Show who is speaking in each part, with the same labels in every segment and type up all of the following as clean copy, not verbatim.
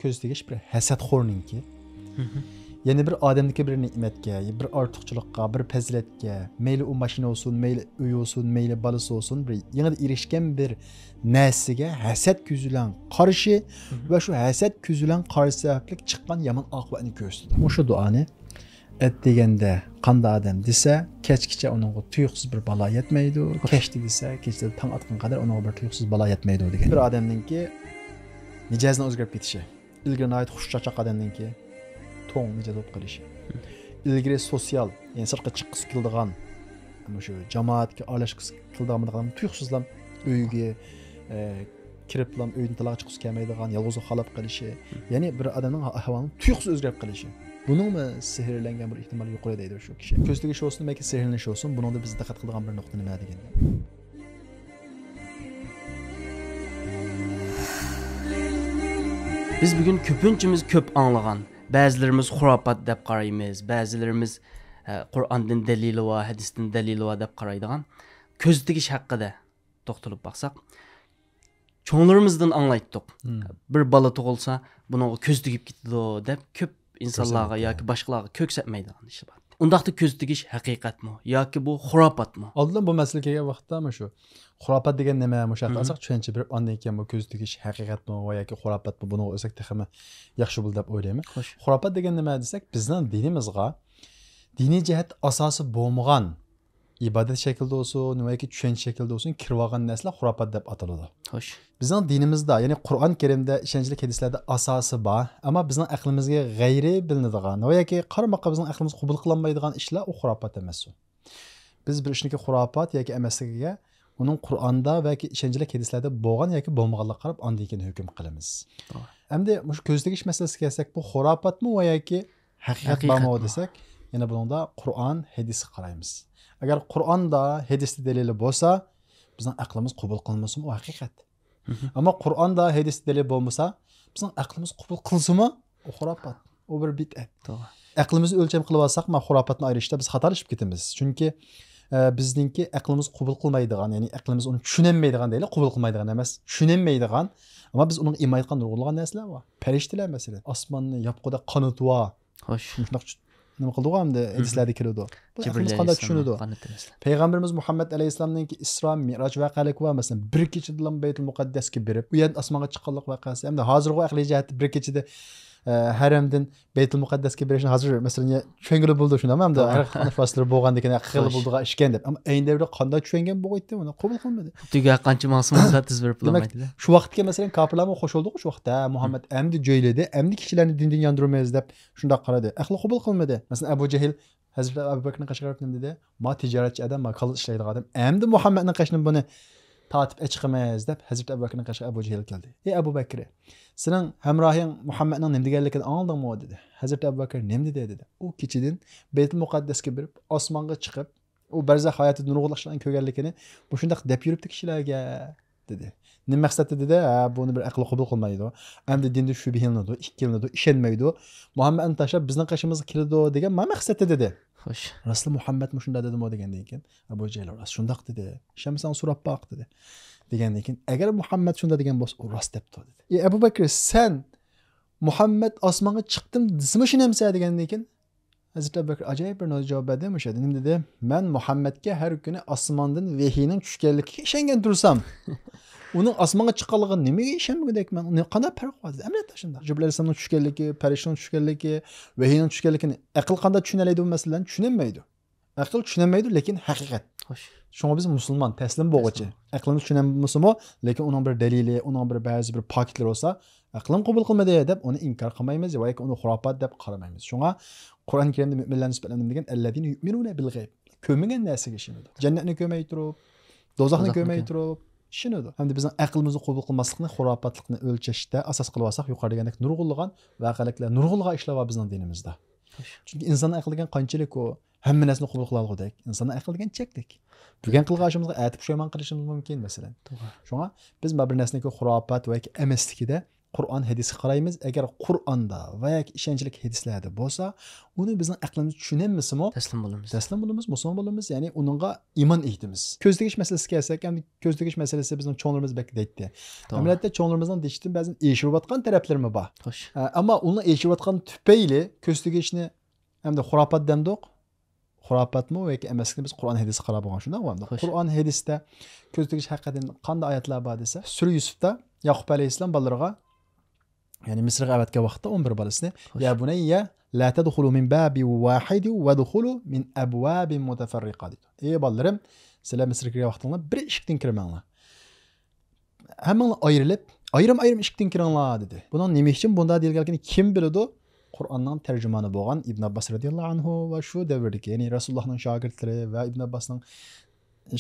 Speaker 1: ko'z tegish bir hasadxo'rninki. Yeni bir adamdaki bir nimetke, bir artıqçılıqqa, bir faziletke, meyli o maşina olsun, meyli uy olsun, meyli balası olsun, bir yanında erişken bir nesige hasad küzülen karşı ve şu hasad küzülen karşı sebeplik çıkan yaman akıbetini gösteriyor. Şu duanı et degende qanda adam dese, keçkiçe onun tuyuqsuz bir bala yetmeydi, keçti dese, keçti tam atqan kadar onun bir tuyuqsuz bala yetmeydi degen. Bir adamninki mijazini o'zgarib ketishi, ilgari ait xushchaqchaq adamninki to'ng mijoz bo'lib qolishi. Ilgari sosyal, yani sirtqa chiqqisi keladigan, shu jamoatga aralashqisi keladigan tuyuqsizlam uyga kiriblam uydan taloq chiqib kelmaydigan, yolg'izlik xalab qilishi, ya'ni bir odamning ahvolini tuyuqsiz o'zgarib qilishi. Buningmi sehrlangan bir ehtimol yuqori deydi shu kishi. Ko'zligi shu olsun, balki sehrlanish olsun, buningda biz diqqat qiladigan bir nuqta nima degan.
Speaker 2: Biz bugün köpünçimiz köp anlagan. Bazılarımız xurapat deb qaraymiz, bazılarımız Qur'ondan dalili va hadisdan dalili va deb qaraydigan. Ko'z tegish haqida to'xtalib baqsaq, cho'nglarimizdan anglaytdik. Bir bola tug'ilsa, buni ko'z tegib ketdi deb ko'p insonlarga yoki boshqalarga ko'ksatmaydigan ish bor. Undaqda ko'z tegish haqiqatmi yoki bu xurafatmi?
Speaker 1: Oldin bu masala kelgan vaqtda mana shu xurofat degan nima, mushaq qilsak tushuncha berib, ondan keyin bu ko'z tegish haqiqatmi yoki xurofatmi, buni o'sak texmi yaxshi bo'l deb o'ylayman. Xurofat degan nima desak, bizning dinimizga diniy jihat asosi bo'lmagan ibodat shaklida olsun yoki tushuncha shaklida olsun kirib olgan narsalar xurofat deb ataladi.
Speaker 2: Xo'sh.
Speaker 1: Bizning dinimizda, ya'ni Qur'on Karimda ishonchli hadislarda asosi bor, ammo bizning aqlimizga g'ayri bilinadigan yoki qarmoqqa bizning aqlimiz qabul qilolmaydigan ishlar u xurofat emas. Biz bir ishniki xurofat yoki emasligiga uning Qur'onda yoki ishonchli hadislarda bo'lgan yoki bo'lmaganligini qarab ondan keyin hukm qilamiz. Endi shu ko'z tegish masalasiga kelsak, bu xurofatmi yoki haqiqat bormi desak, yana bunda Qur'on, hadisga qaraymiz. Agar Qur'onda, hadisda dalili bo'lsa, bizning aqlimiz qabul qilmasa, u haqiqat. Ama Qur'onda, hadisda dalil bo'lmasa, bizning aqlimiz qabul qilsa-mu, u xurofat, u bir bid'at. To'g'ri. Aqlimizni o'lcham qilib olsak, ma xurofatni ayirishda biz xatalashib ketamiz. Chunki bizningki aqlimiz qabul qilmaydigan, ya'ni aqlimiz uni tushunmaydigan deyli, qabul qilmaydigan emas, tushunmaydigan, ammo biz uning iymon qilgan nurg'ulgan narsalar bor. Farishtalar masalan, osmonni yopqida qanoti bor. Xo'sh, shunday nima qildi hamda hadislarda keladi. Aqlimiz qanday tushunadi? Payg'ambarimiz Muhammad alayhisolamning Isro Mi'roj voqealigi va masalan bir kechada Baytul Muqaddasga berib, u yerdan osmonga chiqqanlik voqeasi, hamda hozirgi aqliy jihatda bir kechada haramdan Baytul Muqaddasga berishni hozir masalan tushungili bo'ldi shunda hamda nafaslar bo'lgandan aqli bo'ldiga ishgan deb. Ammo ayni davrda qanday tushungan bo'g'aydi, uni qabul qilmadi.
Speaker 2: Tuga qancha ma'sumotlar tiz berib bo'lmaydi.
Speaker 1: Shu vaqtga masalan kofirlarga qo'shildi shu vaqtda Muhammad amdi joyladi, amdi kishilarni dindan yondirmaymiz deb shunda qaradi. Aqli qabul qilmadi. Masalan Abu Jahl Hazrat Abu Bakrning qashqarib nima dedi? Ma tijoratchi odam, ma qilib ishlaydigan odam. Amdi Muhammadning qashini buni tatib chiqamiz deb Hazrat Abu Bakrning qashqa Abu Jahl keldi. Ey Abu Bakr, sening hamrohing Muhammadning nima deganligini angladingmi dedi. Hazrat Abu Bakr nima dedi? U kechidan Baytul Muqaddasga berib, osmonga chiqib, u barzakh hayotida nurg'ulashlarni ko'rganligini bu shundaq deb yuribdi kishilarga dedi. Nima maqsadda dedi? Buni bir aql qabul qilmaydi. Endi dinda shubhilanadi, ikkilanadi, ishonmaydi. Muhammadni tashlab bizning qashimizga kiradi degan maqsadda dedi. Xo'sh. Rasul Muhammad shunda dedimi degandan keyin Abu Jahl shundaq dedi. Shamsan so'rab baq dedi. Degandan keyin agar Muhammad shunda degan bo'lsa, u rost debdi dedi. Ey Abu Bakr, sen Muhammad osmonga chiqdim desmi shunamsa degandan keyin Hazrat Abu Bakr ajoyib bir javob berdi. Nima dedi? Men Muhammadga har kuni osmondan vahiyning tushganligiga ishongan tursam, uning osmonga chiqqanligiga nimaga ishonmagandekman? Uni qanday farq bor? Albatta shunda. Jibril alayhisolamning tushganligi, farishtaning tushganligi, vahiyning tushganligini aql qanday tushunaladi bu masalani tushunmaydi. Aql tushunmaydi, lekin haqiqat. Xo'sh. Shunga biz musulmon taslim bo'lg'ichi. Aqlni tushunamizmi, lekin uning bir dalili, uning bir ba'zi bir paketlari bo'lsa, aqlim qabul qilmadi deb uni inkor qilmaymiz yoki uni xurofat deb qaramaymiz. Shunga Qur'on Karimda mu'minlarni nisbatan degan allazina yu'minuna bil g'ayb. Ko'magan narsaga ishonadi. Jannatni ko'may turib, do'zaxni ko'may turib ishonadi. Hamda bizning aqlimizni qabul qilmaslikni, xurofatlikni o'lchashda asos qilib olsak, yuqori degandek nurg'ulg'an voqealiklar, nurg'ulg'an ishlar bor bizning dinimizda. Chunki insonning aqli degan qanchalik u hamma narsani qabul qila olgudek, insonning aqli degan cheklik. Bugun qilganimizga aytib pushaymon qilishimiz mumkin masalan. Shunga biz bir narsani xurofat yoki emasligida Qur'on hadisga qaraymiz. Agar Qur'onda va yoki ishonchli hadislarda bo'lsa, uni bizning aqlimiz tushunamizmi?
Speaker 2: Taslim bo'lamiz.
Speaker 1: Taslim bo'lamiz, musulmon bo'lamiz, ya'ni uningga iymon etamiz. Ko'z tegish masalasiga kelsak, ham ko'z tegish masalasi bizning cho'nglarimiz bek deydi. Amaliyotda cho'nglarimizning deyishdan ba'zan eshirayotgan taraflarimi bor.
Speaker 2: Xo'sh.
Speaker 1: Ammo uni eshirayotgan tufayli ko'z tegishni hamda xurofot demdik. Xurofotmi yoki emasligini biz Qur'on hadisga qarab bo'lgan shunday bo'ldi. Qur'on hadisda ko'z tegish haqiqatan qanday oyatlar bor desa, Sura Yusufda Yaqub alayhissalom bolalarga ya'ni Misrga avatgan vaqtda 11 bolasini ya bunayya la tadkhulu min babi wahid wa dkhulu min abwabin mutafarriqa dedi. Ey bolalarim, sizlar Misrga kirgan vaqtinglar bir eshikdan kirmanglar. Hammanglar ayrilib, ayrim eshikdan kiringlar dedi. Bunun nima uchun bunda deyilganligini kim biladi? Qur'onning tarjimoni bo'lgan Ibn Abbas radhiyallohu anhu va shu davrdagi, ya'ni Rasulullohning shogirdlari va Ibn Abbasning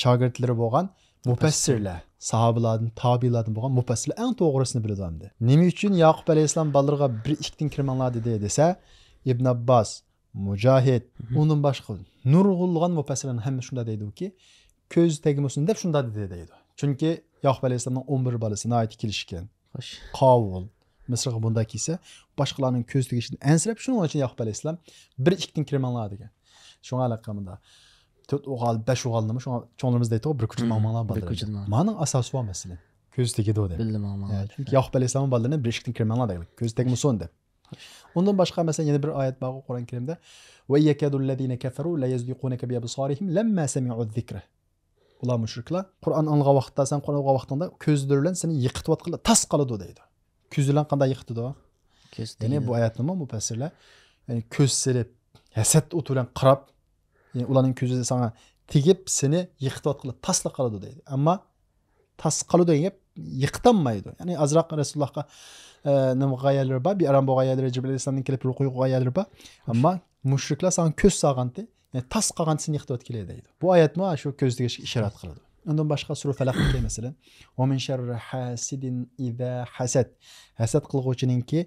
Speaker 1: shogirdlari bo'lgan mufassirlar, sahobalardan, tabiilardan bo'lgan mufassirlar eng to'g'risini biladi hamda. Nima uchun Yaqub alayhissalom bolalarga bir ikkidan kirmanglar dedi desa, Ibn Abbas, Mujahid, undan boshqa nurg'ulg'an mufassirlarning hamma shunda deydi-ki, ko'z tegmasin deb shunda deydi. Chunki Yaqub alayhissalomning 11 bolasi nihoyat kelishgan.
Speaker 2: Xo'sh.
Speaker 1: Qovul Misrga bunda kelsa, boshqalarning ko'z tegishidan ansirab shuning uchun Yaqub alayhissalom bir ikkidan kirmanglar degan. Shunga alaqamda 4 o'g'al, 5 o'g'alnimi shunga cho'nglarimiz deydi, bir kuchli manglar bor. Mening asosi var masalan. Ko'z tegidi deb.
Speaker 2: Bildim ama.
Speaker 1: Chunki Yaqub alayhissalom bolalarni bir ikkidan kirmanglar degan. Ko'z tegmasin deb. Ondan boshqa masalan yana bir oyat bor Qur'on Karimda. Va yakadul-ladina kafaru la yazdiqunaka bi absarihim lamma sami'u zikra. Ular mushriklar Qur'on anlagan vaqtda sen Qur'on o'qigan vaqtida ko'zlari bilan seni yiqitib tas qoladi deydi. Ko'z bilan qanday yiqitdi? Ya'ni bu oyatni mufassirlar ya'ni ko'z silib, hasad o'ti bilan qarab, ya'ni ularning ko'zi sana tegib seni yiqitib tasla qoladi deydi. Ammo tas qoladi deb yiqitanmaydi. Ya'ni azroq Rasulullohga nima g'oyalar bor, bir aram g'oyalar Jibril alayhisalomning kelib ruqiy g'oyalar bor. Ammo mushriklar sana ko'z sog'anti, ya'ni tas qolganini yiqitib keladi deydi. Bu oyatmi shu ko'z tegishga ishorat qiladi. Ondan başqa sura Falaqda mesela "Wa min sharri hasidin iza hasad." Hasad qilguvchininki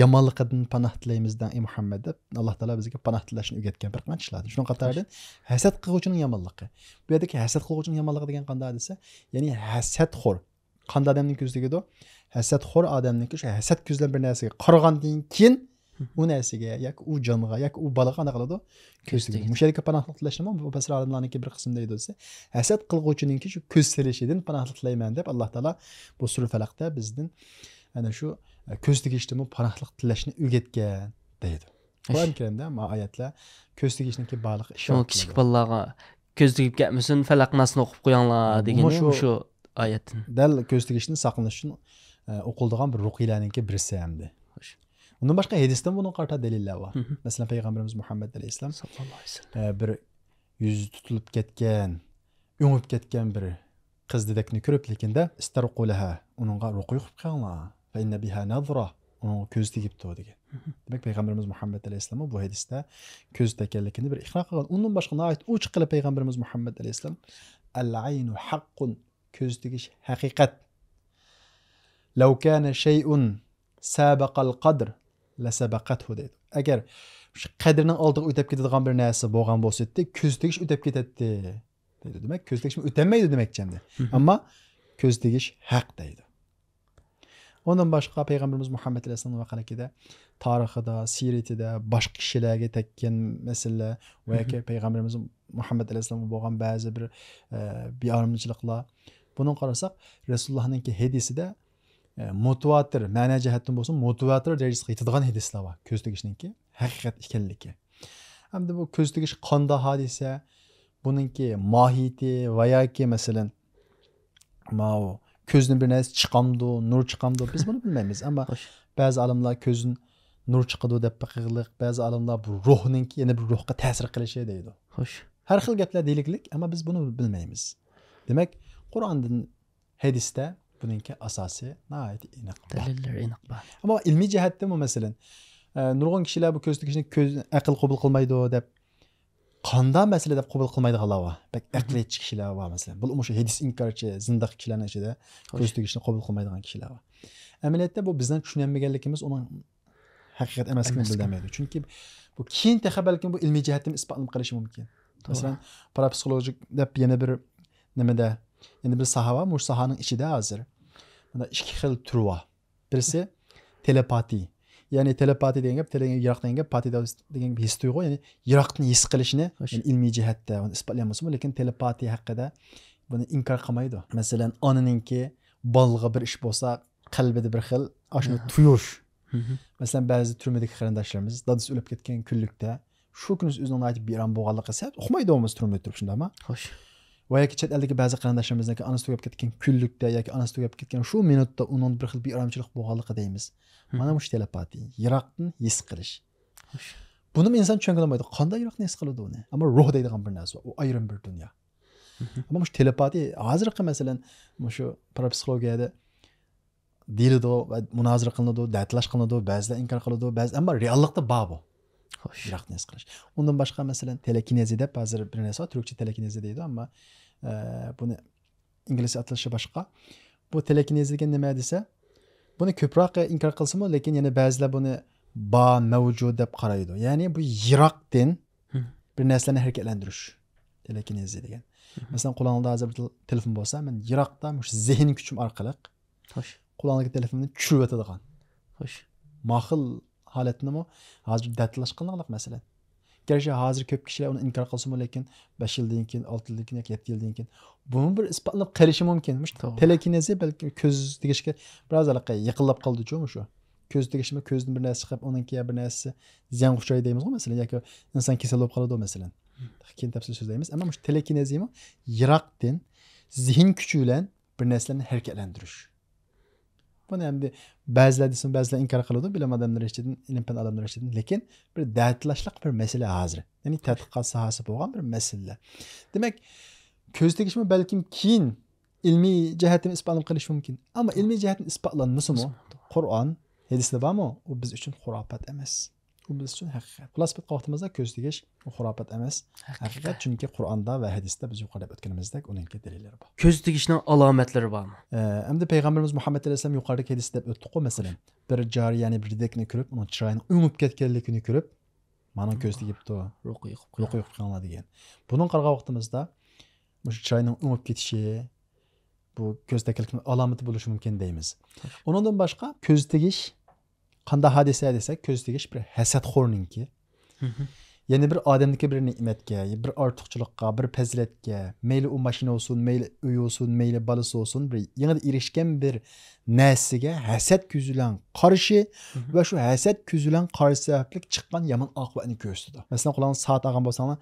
Speaker 1: yomonligidan panoh tilaymizdan ey Muhammad deb Alloh taolo bizga panoh tilashni o'rgatgan bir qancha ishlardi. Shunga qatordan hasad qilguvchining yomonligi. Bu yerdagi hasad qilguvchining yomonligi degan qanday desa, ya'ni hasadxo'r. Qanday odamning ko'ziga do? Hasadxo'r odamniki shu hasad ko'zlan bir narsaga qaragandan keyin u narsaga yoki u jonga yoki u bolaga qana qiladi? Ko'z tegadi. Mushayga panohlik tilashmi? Bu fasl olimlarniki bir qism deydi desa, hasad qilguvchininki shu ko'z silishidan panohlik tilayman deb Alloh taolo bu sura Falaqda bizdan ana shu ko'z tegishdimi panohlik tilashni o'rgatgan deydi. Qur'on Karimda ma oyatlar ko'z tegishniki baliq ishora.
Speaker 2: Shu kichik bolalarga ko'z tegib ketmasin, Falaq nasni o'qib qo'yinglar degani shu oyatdan.
Speaker 1: Dal ko'z tegishni saqlanish uchun o'qiladigan bir ruqiylarniki birisi hamdi. Ondan başqa hadisdan bunun qarta delillər var. Məsələn Peyğəmbərimiz Muhammed əleyhissalam sallallahu əleyhi və səlləm bir yüzü tutulub ketgan, öngüb ketgan bir qız dedekni görüb lekində istarqulaha onunğa ruqu yoxub qallar. Və inna biha nazra onun göz tegibdi degan. Demək Peyğəmbərimiz Muhammed əleyhissalam bu hadisdə göz təkallikini bir iqrar qılgan. Ondan başqa ayət uç qılıb Peyğəmbərimiz Muhammed əleyhissalam el-aynu haqqun göz tegish haqiqat. Law kana shay'un sabaqal qadr la sabaqathu deydi. Agar shu qadrning oldiga o'tib ketadigan bir narsa bo'lgan bo'lsa-da, ko'z tegish o'tib ketadi deydi. Demak, ko'z tegish o'tamaydi demakchandi. Ammo ko'z tegish haq deydi. Ondan boshqa Peyğəmbərimiz Muhammed əleyhissalam vaqalikida tarixida, siratida boshqa kishilarga tekkan masala va yoki Peyğəmbərimiz Muhammed əleyhissalam bo'lgan ba'zi bir bi'arimchiliklar. Buni qarasak, Rasulullohning hadisida motivator, ma'na jihatdan bo'lsin, motivator darajasiga yetadigan hadislar bor. Ko'z tegishninki haqiqat ekanligi. Hamda bu ko'z tegish qanday hodisa, buningki mohiyati va yoki masalan, ma'o ko'zning bir narsa chiqamdi, nur chiqamdi, biz buni bilmaymiz. Ammo ba'zi olimlar ko'zning nur chiqadi deb baqirliq, ba'zi olimlar bu ruhninki yana bir ruhga ta'sir qilishi deydi. Xo'sh. Har xil gaplar deyliklik, ammo biz buni bilmaymiz. Demak, Qur'ondan hadisda buningki asosi nihoyat aniq.
Speaker 2: Dalillar aniq bor.
Speaker 1: Ammo ilmiy jihatdan masalan, nurg'un kishilar bu ko'z tegishni aql qabul qilmaydi deb qanday masala deb qabul qilmaydiganlar bor. Bak aqlli kishilar bor masalan. Bu o'sha hadis inkorchi, zindiq kishilarning ichida ko'z tegishni qabul qilmaydigan kishilar bor. Amaliyotda bu bizdan tushunmaganligimiz uning haqiqat emasligini bildirmaydi. Chunki bu keyin balki bu ilmiy jihatdan isbotlanib qilishi mumkin. Masalan, parapsixologik deb yana bir nimada endi bir saha var, bu sahanın içida hozir. Mana ikki xil turi bor. Birisi telepati. Yani telepati degan gap, yiroq degan gap, pati degan his tuyg'u, ya'ni yiroqni his qilishni, yani ilmiy jihatda uni isbotlamayapmiz, lekin telepati haqida buni inkor qilmaydi. Masalan, onaninki bolaga bir ish bo'lsa, qalbida bir xil ashuni tuyush. Masalan, ba'zi turmadagi qarindoshlarimiz dadasi o'lib ketgan kunlikda shu kun o'zining aytib beran bo'lganligi sabab uxmaydi o'miz turmay turib shundaymi?
Speaker 2: Xo'sh.
Speaker 1: Va yoki chet eldagi ba'zi qarindoshlarimizniki onasi tugab ketgan kunlikda yoki onasi tugab ketgan shu minutda uning bir xil beramchilik bo'lganligi deymiz. Mana bu telepati, yiroqni his qilish. Buni inson tushungan olmaydi. Qanday yiroqni his qiladi uni? Ammo ruh deydigan bir narsa, u ayrim bir dunyo. Ammo shu telepati hozirgi masalan, shu parapsixologiyada deyiladi va munozara qilinadi, da'tlash qilinadi, ba'zilar inkor qiladi, ba'zi ammo reallikda bor bu. Xo'sh, yiroqni his qilish. Undan boshqa masalan telekinezi deb hozir bir narsa, turkcha telekinezi deydi, ammo buni inglizcha atalishi boshqa. Bu telekinezi degan nima desa, buni ko'proq inkor qilsa-mu, lekin yana ba'zilar buni ba mavjud deb qaraydi. Ya'ni bu yiroqdan bir narsani harakatlantirish. Telekinezi degan. Masalan, qo'lingizda hozir bir telefon bo'lsa, men yiroqda shu zehn kuchim orqali
Speaker 2: xo'sh,
Speaker 1: qo'lingdagi telefonni tushirib o'tadigan.
Speaker 2: Xo'sh.
Speaker 1: Mahil holatnimi hozir da'tlash qilinadiq masalan. Gerçi hozir ko'p kishilar uni inkor qilsa-mu, lekin 5 yildan keyin, 6 yildan keyin, 7 yildan keyin buni bir isbotlab qilishi mumkin. Telekinezi balki ko'z tegishga biroz aloqa yiqilib qoldi-ku shu. Ko'z tegishimi ko'zdan bir narsa chiqib, uningki bir narsa ziyon uchraydi deymiz-ku masalan, yoki inson kasal bo'lib qoladi masalan. Keyin tafsil so'zlaymiz. Ammo shu telekinezimi yiroqdan zehn kuchi bilan bir narsalarni harakatlantirish. Buni endi ba'zilar desin, ba'zilar inkor qiladi, bilim odamlar ichidan, ilm-fan odamlar ichidan, lekin bir da'tlashliq bir masala hozir. Ya'ni tadqiqot sohasi bo'lgan bir masala. Demak, ko'z tegishmi balkim keyin ilmiy jihatdan isbotlab qilish mumkin. Ammo ilmiy jihatdan isbotlanmasa-mu, Qur'on, hadisda bormi, u biz uchun xurofot emas. Bu biz uchun haqiqat. Xullas bir vaqtimizda ko'z tegish xurofot emas. Haqiqat, chunki Qur'onda va hadisda biz yuqorida o'tganimizdek uningki dalillari bor.
Speaker 2: Ko'z tegishning alomatlari bormi?
Speaker 1: Endi payg'ambarimiz Muhammad alayhisalom yuqorida hadisda deb o'tdik-ku masalan. Bir jariyani bir dekni ko'rib, uning chiroyini o'ngib ketganligini ko'rib, mana ko'z tegibdi, ruhi yo'q qilganlar degan. Buning qarg'a vaqtimizda mush chiroyning o'ngib ketishi bu ko'z tegilikning alomati bo'lishi mumkin deymiz. Undan boshqa ko'z tegish qanday hadisa desak, ko'z tegish bir hasadxo'rninki. Ya'ni bir odamniki bir ne'matga, bir ortiqchilikqa, bir fazilatga, mayli u mashina bo'lsin, mayli uy bo'lsin, mayli balasi bo'lsin, bir yangi erishgan bir narsaga hasad ko'zi bilan qarashi va shu hasad ko'zi bilan qarash sababli chiqqan yomon oqibatni ko'rsatadi. Masalan, qo'lingizda soat olgan bo'lsangiz,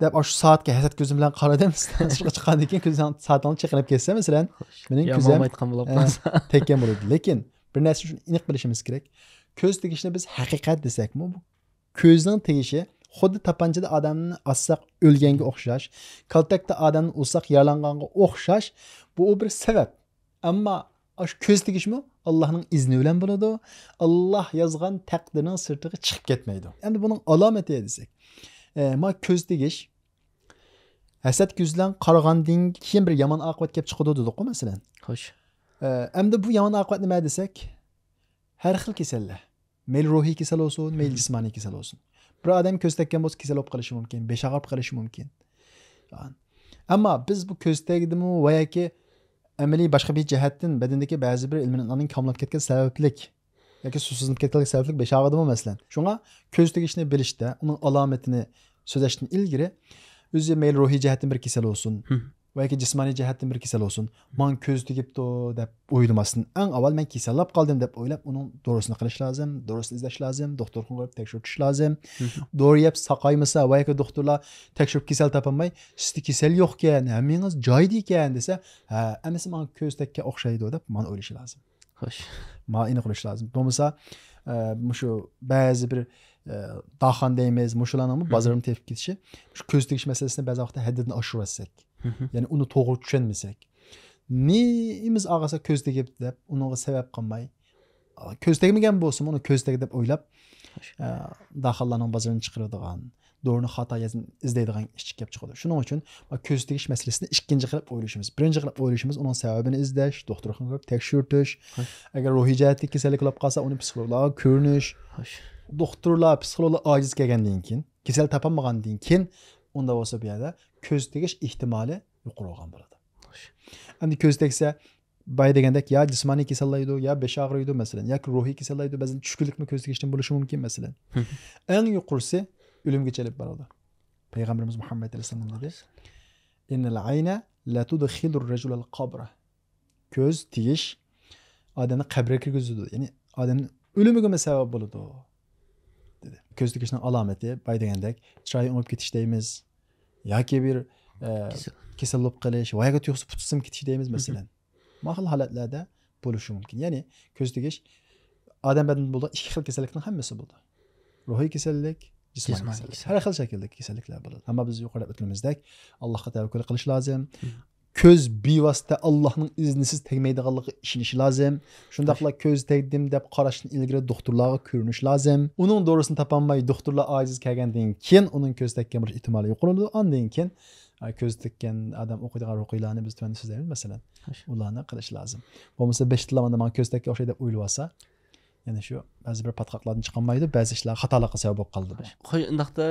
Speaker 1: deb shu soatga hasad ko'zim bilan qaradingiz, chiqib chiqqandan keyin ko'zing soatni chiqarib ketsa, masalan, mening ko'zim
Speaker 2: aytgan bo'lib
Speaker 1: tekkan bo'ladi. Lekin bir narsa shuni aniq bilishimiz kerak. Ko'z tegishni biz haqiqat desakmi, bu ko'zning tegishi xuddi tapanchada odamni assaq o'lganga o'xshash, kaltakda odamni ursak yaralanganga o'xshash, bu bir sabab. Ammo shu ko'z tegishmi Allohning izni bilan bo'ladi. Alloh yozgan taqdirning sirtiga chiqib ketmaydi. Endi buning alomati desak, ma ko'z tegish hasad ko'z bilan qaragandan keyin bir yomon oqibat kelib chiqadi dedik-ku masalan.
Speaker 2: Xo'sh.
Speaker 1: Endi bu yomon oqibat nima desak, har xil kasallar. Mayli ruhiy kasal bo'lsin, mayli jismoniy kasal bo'lsin. Bir odam ko'z tekkan bo'lsa kasal bo'lib qolishi mumkin, beshag'ab qolishi mumkin. Ammo biz bu ko'z tegdimi va yoki amaliy boshqa bir jihatdan badandagi ba'zi bir ilminlarning kamlab ketgan sabablik yoki suvsizlanib ketgan sabablik beshag'adimi masalan. Shunga ko'z tegishni bilishda, uning alomatini so'zlashdan ilgari o'zi mayli ruhiy jihatdan bir kasal bo'lsin va yoki jismoniy jihatdan bir kasal bo'lsin, men ko'z tegibdi deb o'ylamasdan, eng avval men kasallab qoldim deb o'ylab, uning dorosini qilish lozim, dorosini izlash lozim, doktorga borib tekshirish lozim. Dori yeb saqaymasa va yoki doktorlar tekshirib kasal topolmay, sizda kasal yo'q ekan, hammangiz joyida ekan desa, ha, ammo men ko'z tekka o'xshaydi deb men o'ylash lozim.
Speaker 2: Xo'sh.
Speaker 1: Men aniq qilish lozim. Bo'lmasa, shu ba'zi bir daxan deymiz, mushularning bozorni tepib ketishi, shu ko'z tegish masalasini ba'zi vaqtda haddidan oshirsak, ya'ni uni to'g'ri tushunmasak, neyimiz og'asa ko'z tegib deb unga sabab qilmay, ko'z tegmagan bo'lsa, uni ko'z tegi deb o'ylab, daxallarning bozorini chiqaradigan, dorini xato izlaydigan ish kelib chiqadi. Shuning uchun ko'z tegish masalasini ikkinchi qilib o'ylashimiz. Birinchi qilib o'ylashimiz uning sababini izlash, doktorga borib tekshirtish, agar ruhiy jihatdan kasallik bo'lib qolsa, uni psixologga ko'rinish. Doktorlar, psixologlar ojiz kelgandan keyin, kasal topolmagandan keyin unda bo'lsa bu yerda ko'z tegish ehtimoli yuqori bo'lgan bo'ladi. Endi ko'z tegsa bay degandek ya jismoniy kasallaydi, ya besh og'riydi masalan, yoki ruhiy kasallaydi, ba'zan tushkunlikni ko'z tegishdan bo'lishi mumkin masalan. Eng yuqorisi o'limgacha olib boradi. Payg'ambarimiz Muhammad alayhisalom dedi: "Innal ayna la tudkhilur rajul al-qabra." Ko'z tegish odamni qabrga kirgizadi. Ya'ni odamning o'limiga sabab bo'ladi dedi. Ko'z tegishning alomati bay degandek chiroyi o'ngib ketish deymiz, yoki bir kasal bo'lib qolish, voyaga tuyuqsi putisim ketish deymiz masalan. Mahal holatlarda bo'lishi mumkin. Ya'ni ko'z tegish odam badanida bo'lgan ikki xil kasallikning hammasi bo'ldi. Ruhiy kasallik, jismoniy kasallik. Har xil shakldagi kasalliklar bo'ladi. Ammo biz yuqorida o'tganimizdek Allohga tavakkul qilish lozim. Ko'z bevosita Allohning iznisiz tegmaydiganligiga ishonish lozim. Shundaqla ko'z tegdim deb qarashdan ilgari doktorlarga ko'rinish lozim. Uning dorisini topolmay doktorlar ojiz kelgandan keyin uning ko'z tekkan bir ehtimoli yuqoriladi. Ondan keyin ko'z tekkan odam o'qiydigan ruqiylarni biz tuanda sizlaymiz masalan. Ularni qilish lozim. Bo'lmasa 5 tillamanda men ko'z tekkan o'xshaydi deb o'ylab olsa, yana shu ba'zi bir patqoqlardan chiqolmaydi, ba'zi ishlar xatolikqa sabab bo'lib qoldi.
Speaker 2: Xo'sh, undaqda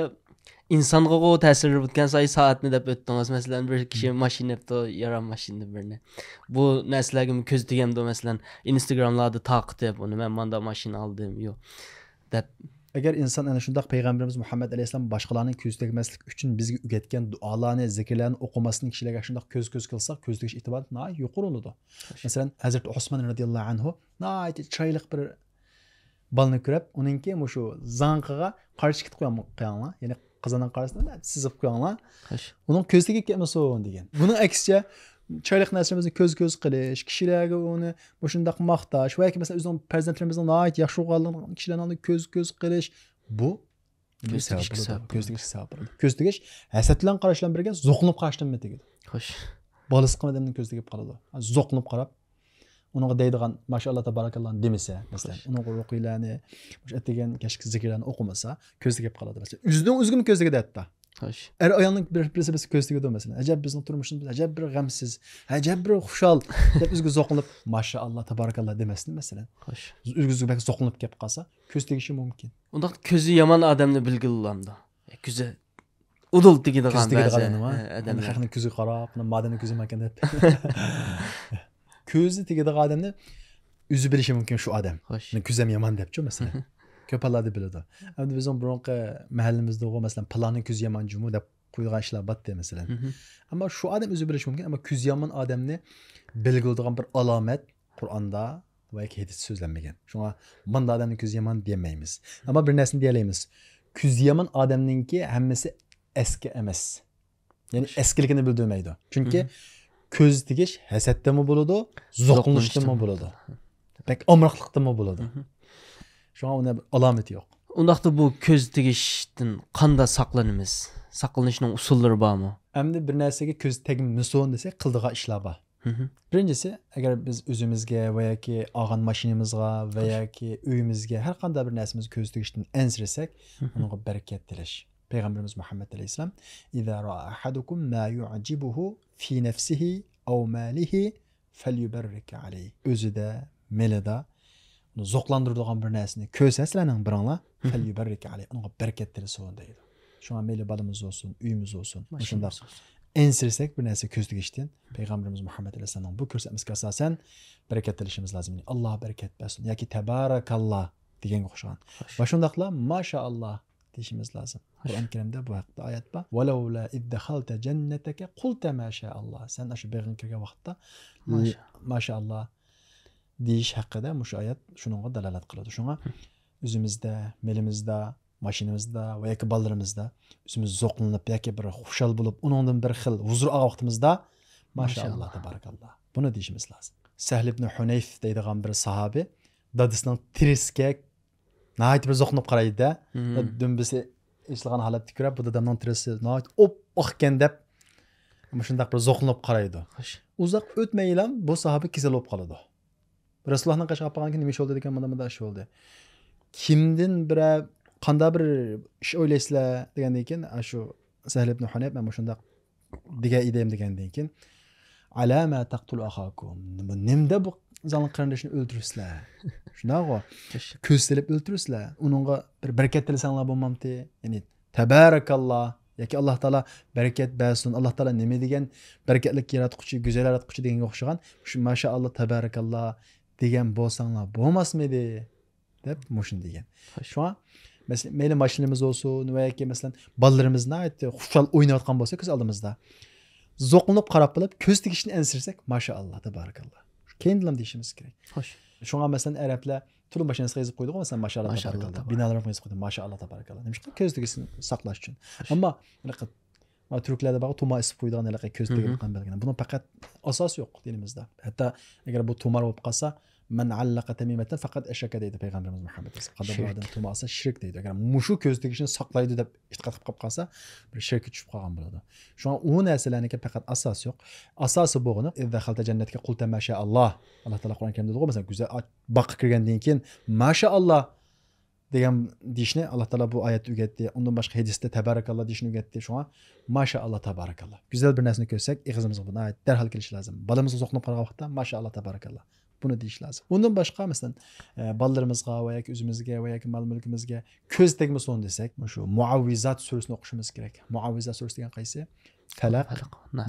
Speaker 2: insonga o ta'sir etgan soatni deb o'tdingiz. Masalan, bir kishi mashina deb yaram mashina birini. Bu narsalarga ko'z tegamdi masalan, Instagramlarda taqib uni men manda mashina oldim, yo'q deb.
Speaker 1: Agar inson ana shundaq payg'ambarimiz Muhammad alayhisalom boshqalarning ko'z tegmaslik uchun bizga o'rgatgan duolarni, zikrlarni o'qimasini kishilarga shundaq ko'z qilsak, ko'z tegish e'tibor yuqori bo'ladi. Masalan, Hazrat Usmon radhiyallohu anhu chiroyli bir balni ko'rib, uningki shu zanqiga qarshi ketib qo'yganlar, ya'ni qizonning qarasida sizib qo'yganlar. Uning ko'z tegib ketmasin degan. Buning aksicha chiroyli narsalarimizni ko'z qilish, kishilarga uni shundaq maqtash va yoki masalan o'zing farzandlarimizning yaxshi bo'lgan kishilarni ko'z qilish bu ko'z tegish sabab bo'ladi. Ko'z tegish hasad bilan qarash bilan birga zo'qinib qarashdan tegadi.
Speaker 2: Xo'sh.
Speaker 1: Bolasi qilmagandan ko'z tegib qoladi. Zo'qinib qarab unga deydigan mashallah tabarakallah demasa, masalan, unga ruqiylarni, o'sha degan kashki zikrlarni o'qimasa, ko'z tegib qoladi. Masalan, o'zini ko'z tegadi hatto.
Speaker 2: Xo'sh.
Speaker 1: Ayolning birisi ko'z tegadi masalan. Ajab bizning turmushimiz ajab bir g'amsiz, ajab bir xushal deb o'ziga zo'qinib, mashallah tabarakallah demasdan masalan.
Speaker 2: Xo'sh.
Speaker 1: O'ziga zo'qinib kelib qolsa, ko'z tegishi mumkin.
Speaker 2: Undaq ko'zi yomon odamni bilgilamdi. Ko'zi udul tegadigan ba'zi
Speaker 1: odamlar. Haqni ko'zi qarab, madani ko'zi makan deb. Ko'zi tegadigan odamni o'zi bilishi mumkin shu odam. Ko'zim yomon debchi masalan. Ko'p allarda biladi. Endi bizning burunqi mahallamizda masalan planning ko'zi yomon jumu deb qo'ygan ishlar bor masalan. Ammo shu odam o'zi bilishi mumkin, ammo ko'zi yomon odamni belgiladigan bir alomat Qur'onda va hadisda so'zlanmagan. Shunga bunda odamning ko'zi yomon demaymiz. Ammo bir narsani deyalaymiz. Ko'zi yomon odamningki hammasi eski emas. Ya'ni eskiligini bildirmaydi. Chunki ko'z tegish hasaddanmi bo'ladi, zo'qinishdanmi bo'ladi. Bak omroqlikdanmi bo'ladi. Shunga unda alomati yo'q.
Speaker 2: Undaqda bu ko'z tegishdan qanday saqlanamiz? Saqlanishning usullari bormi?
Speaker 1: Endi bir narsaga ko'z tegmasin desak, qildigan ishlar bor. Birinchisi, agar biz o'zimizga va yoki olgan mashinamizga va yoki uyimizga har qanday bir narsamiz ko'z tegishdan ansirasak, unga barakat tilash. Payg'ambarimiz Muhammad alayhisalom: "Iza ra'a ahadukum ma yu'jibuhu fi nafsihi aw malihi falyubarrik alayhi." O'zida, melida zo'qlandiradigan bir narsani ko'rsa, sizlarning biringlar falyubarrik alayhi. Unga barakat tilasin deydi. Shunga meli balimiz olsun, uyimiz olsun, shunday ensirsak bir narsa ko'z tegishdan Payg'ambarimiz Muhammad alayhisalom bu ko'rsatmasiga asosan barakat tilashimiz lozim. Alloh barakat bersin yoki tabarakallah deganga o'xshagan. Va shundaqla mashaalloh deyishimiz lozim. Qur'on Karimda bu haqda oyat bor. "Walavla iddakhalta jannataka qulta mashaalloh." Sen shu beg'in kirgan vaqtda mashaalloh deyish haqida bu oyat shuningga dalolat qiladi. Shunga o'zimizda, melimizda, mashinamizda va yoki bolalarimizda o'zimiz zo'qlanib yoki bir xushal bo'lib, uningdan bir xil huzur olgan vaqtimizda mashaalloh tabarakallah buni deyishimiz lozim. Sahl ibn Hunayf deydigan bir sahabi dadisining tiriska nəhayət bir zo'qinib qaraydi-da. Dümbisi eslgan holatda ko'rib, bu dadamning tirisi nəhayət oqgan deb shundaq bir zo'qinib qaraydi. Uzoq o'tmaylam bu sahabi kasal bo'lib qoladi. Rasulullohning qashqa qilgan nima ish bo'ldi degan mana ish bo'ldi. Kimdan bir qanday bir ish o'ylaysizlar degandan keyin shu Sahl ibn Hunayf men shundaq degan ideyim degandan keyin alama taqtul akhakum. Nimda bu zalın qarindishini o'ldiribsizlar. Shunaqo. Ko'z silib o'ldiribsizlar. Uningga bir barakat tilasanlar bo'lmamdi. Ya'ni tabarakallah yoki Alloh taolo barakat bersin, Alloh taolo nima degan barakatlik yaratquchi, go'zal yaratquchi deganga o'xshagan shu mashaalloh tabarakalloh degan bo'lsanglar bo'lmasmidi deb mushun degan. Shuna mesela meyli mashinamiz olsun yoki mesela ballarımız ne aytdi, xushal o'ynayotgan bo'lsa ko'z oldimizda. Zo'qinib qarab qilib ko'z tegishini ensirsak, mashaalloh tabarakalloh. Keyin dilam deyishimiz kerak.
Speaker 2: Xo'sh.
Speaker 1: Shunga mesela arablar tulum mashinasi qizib qo'ydi, mesela mashaalloh tabarakalloh. Binolar qizib qo'ydi, mashaalloh tabarakalloh. Nimishqa ko'z tegishini saqlash uchun. Ammo Türklerde bak tuma isip koyduğun elake köz tegib qanbelgina. Bunun fakat asas yok dinimizde. Hatta eğer bu tumar olup qalsa men allaka tamimatan faqat eşraka deydi Peygamberimiz Muhammed sallallahu aleyhi ve sellem. Tumasa şirk deydi. Eğer muşu köz tegishini saqlaydı deb itiqad qilib qalsa bir shirkka tushib qolgan bo'ladi. Shunga u narsalarniki faqat asas yo'q. Asası bo'g'ini idza xalta jannatga qulta mashaalloh. Alloh taolo Qur'on Karimda deydi, mesela güzel boqqa kirgandan keyin mashaalloh degan deyishni Alloh taolo bu oyatda o'rgatdi. Undan boshqa hadisda tabarakalloh deyishni o'rgatdi. Shunga mashaalloh tabarakalloh. Güzel bir narsani ko'rsak, ig'zimizga buni darhol kelish lozim. Balamizga zo'qnib qaragan vaqtda mashaalloh tabarakalloh. Bunu deyish lozim. Undan boshqa mesela ballalarimizga va yoki o'zimizga va yoki mol mulkimizga ko'z tegmasin desak, shu Muavvizat surasini o'qishimiz kerak. Muavvizat surasi degan qaysi? Falaq,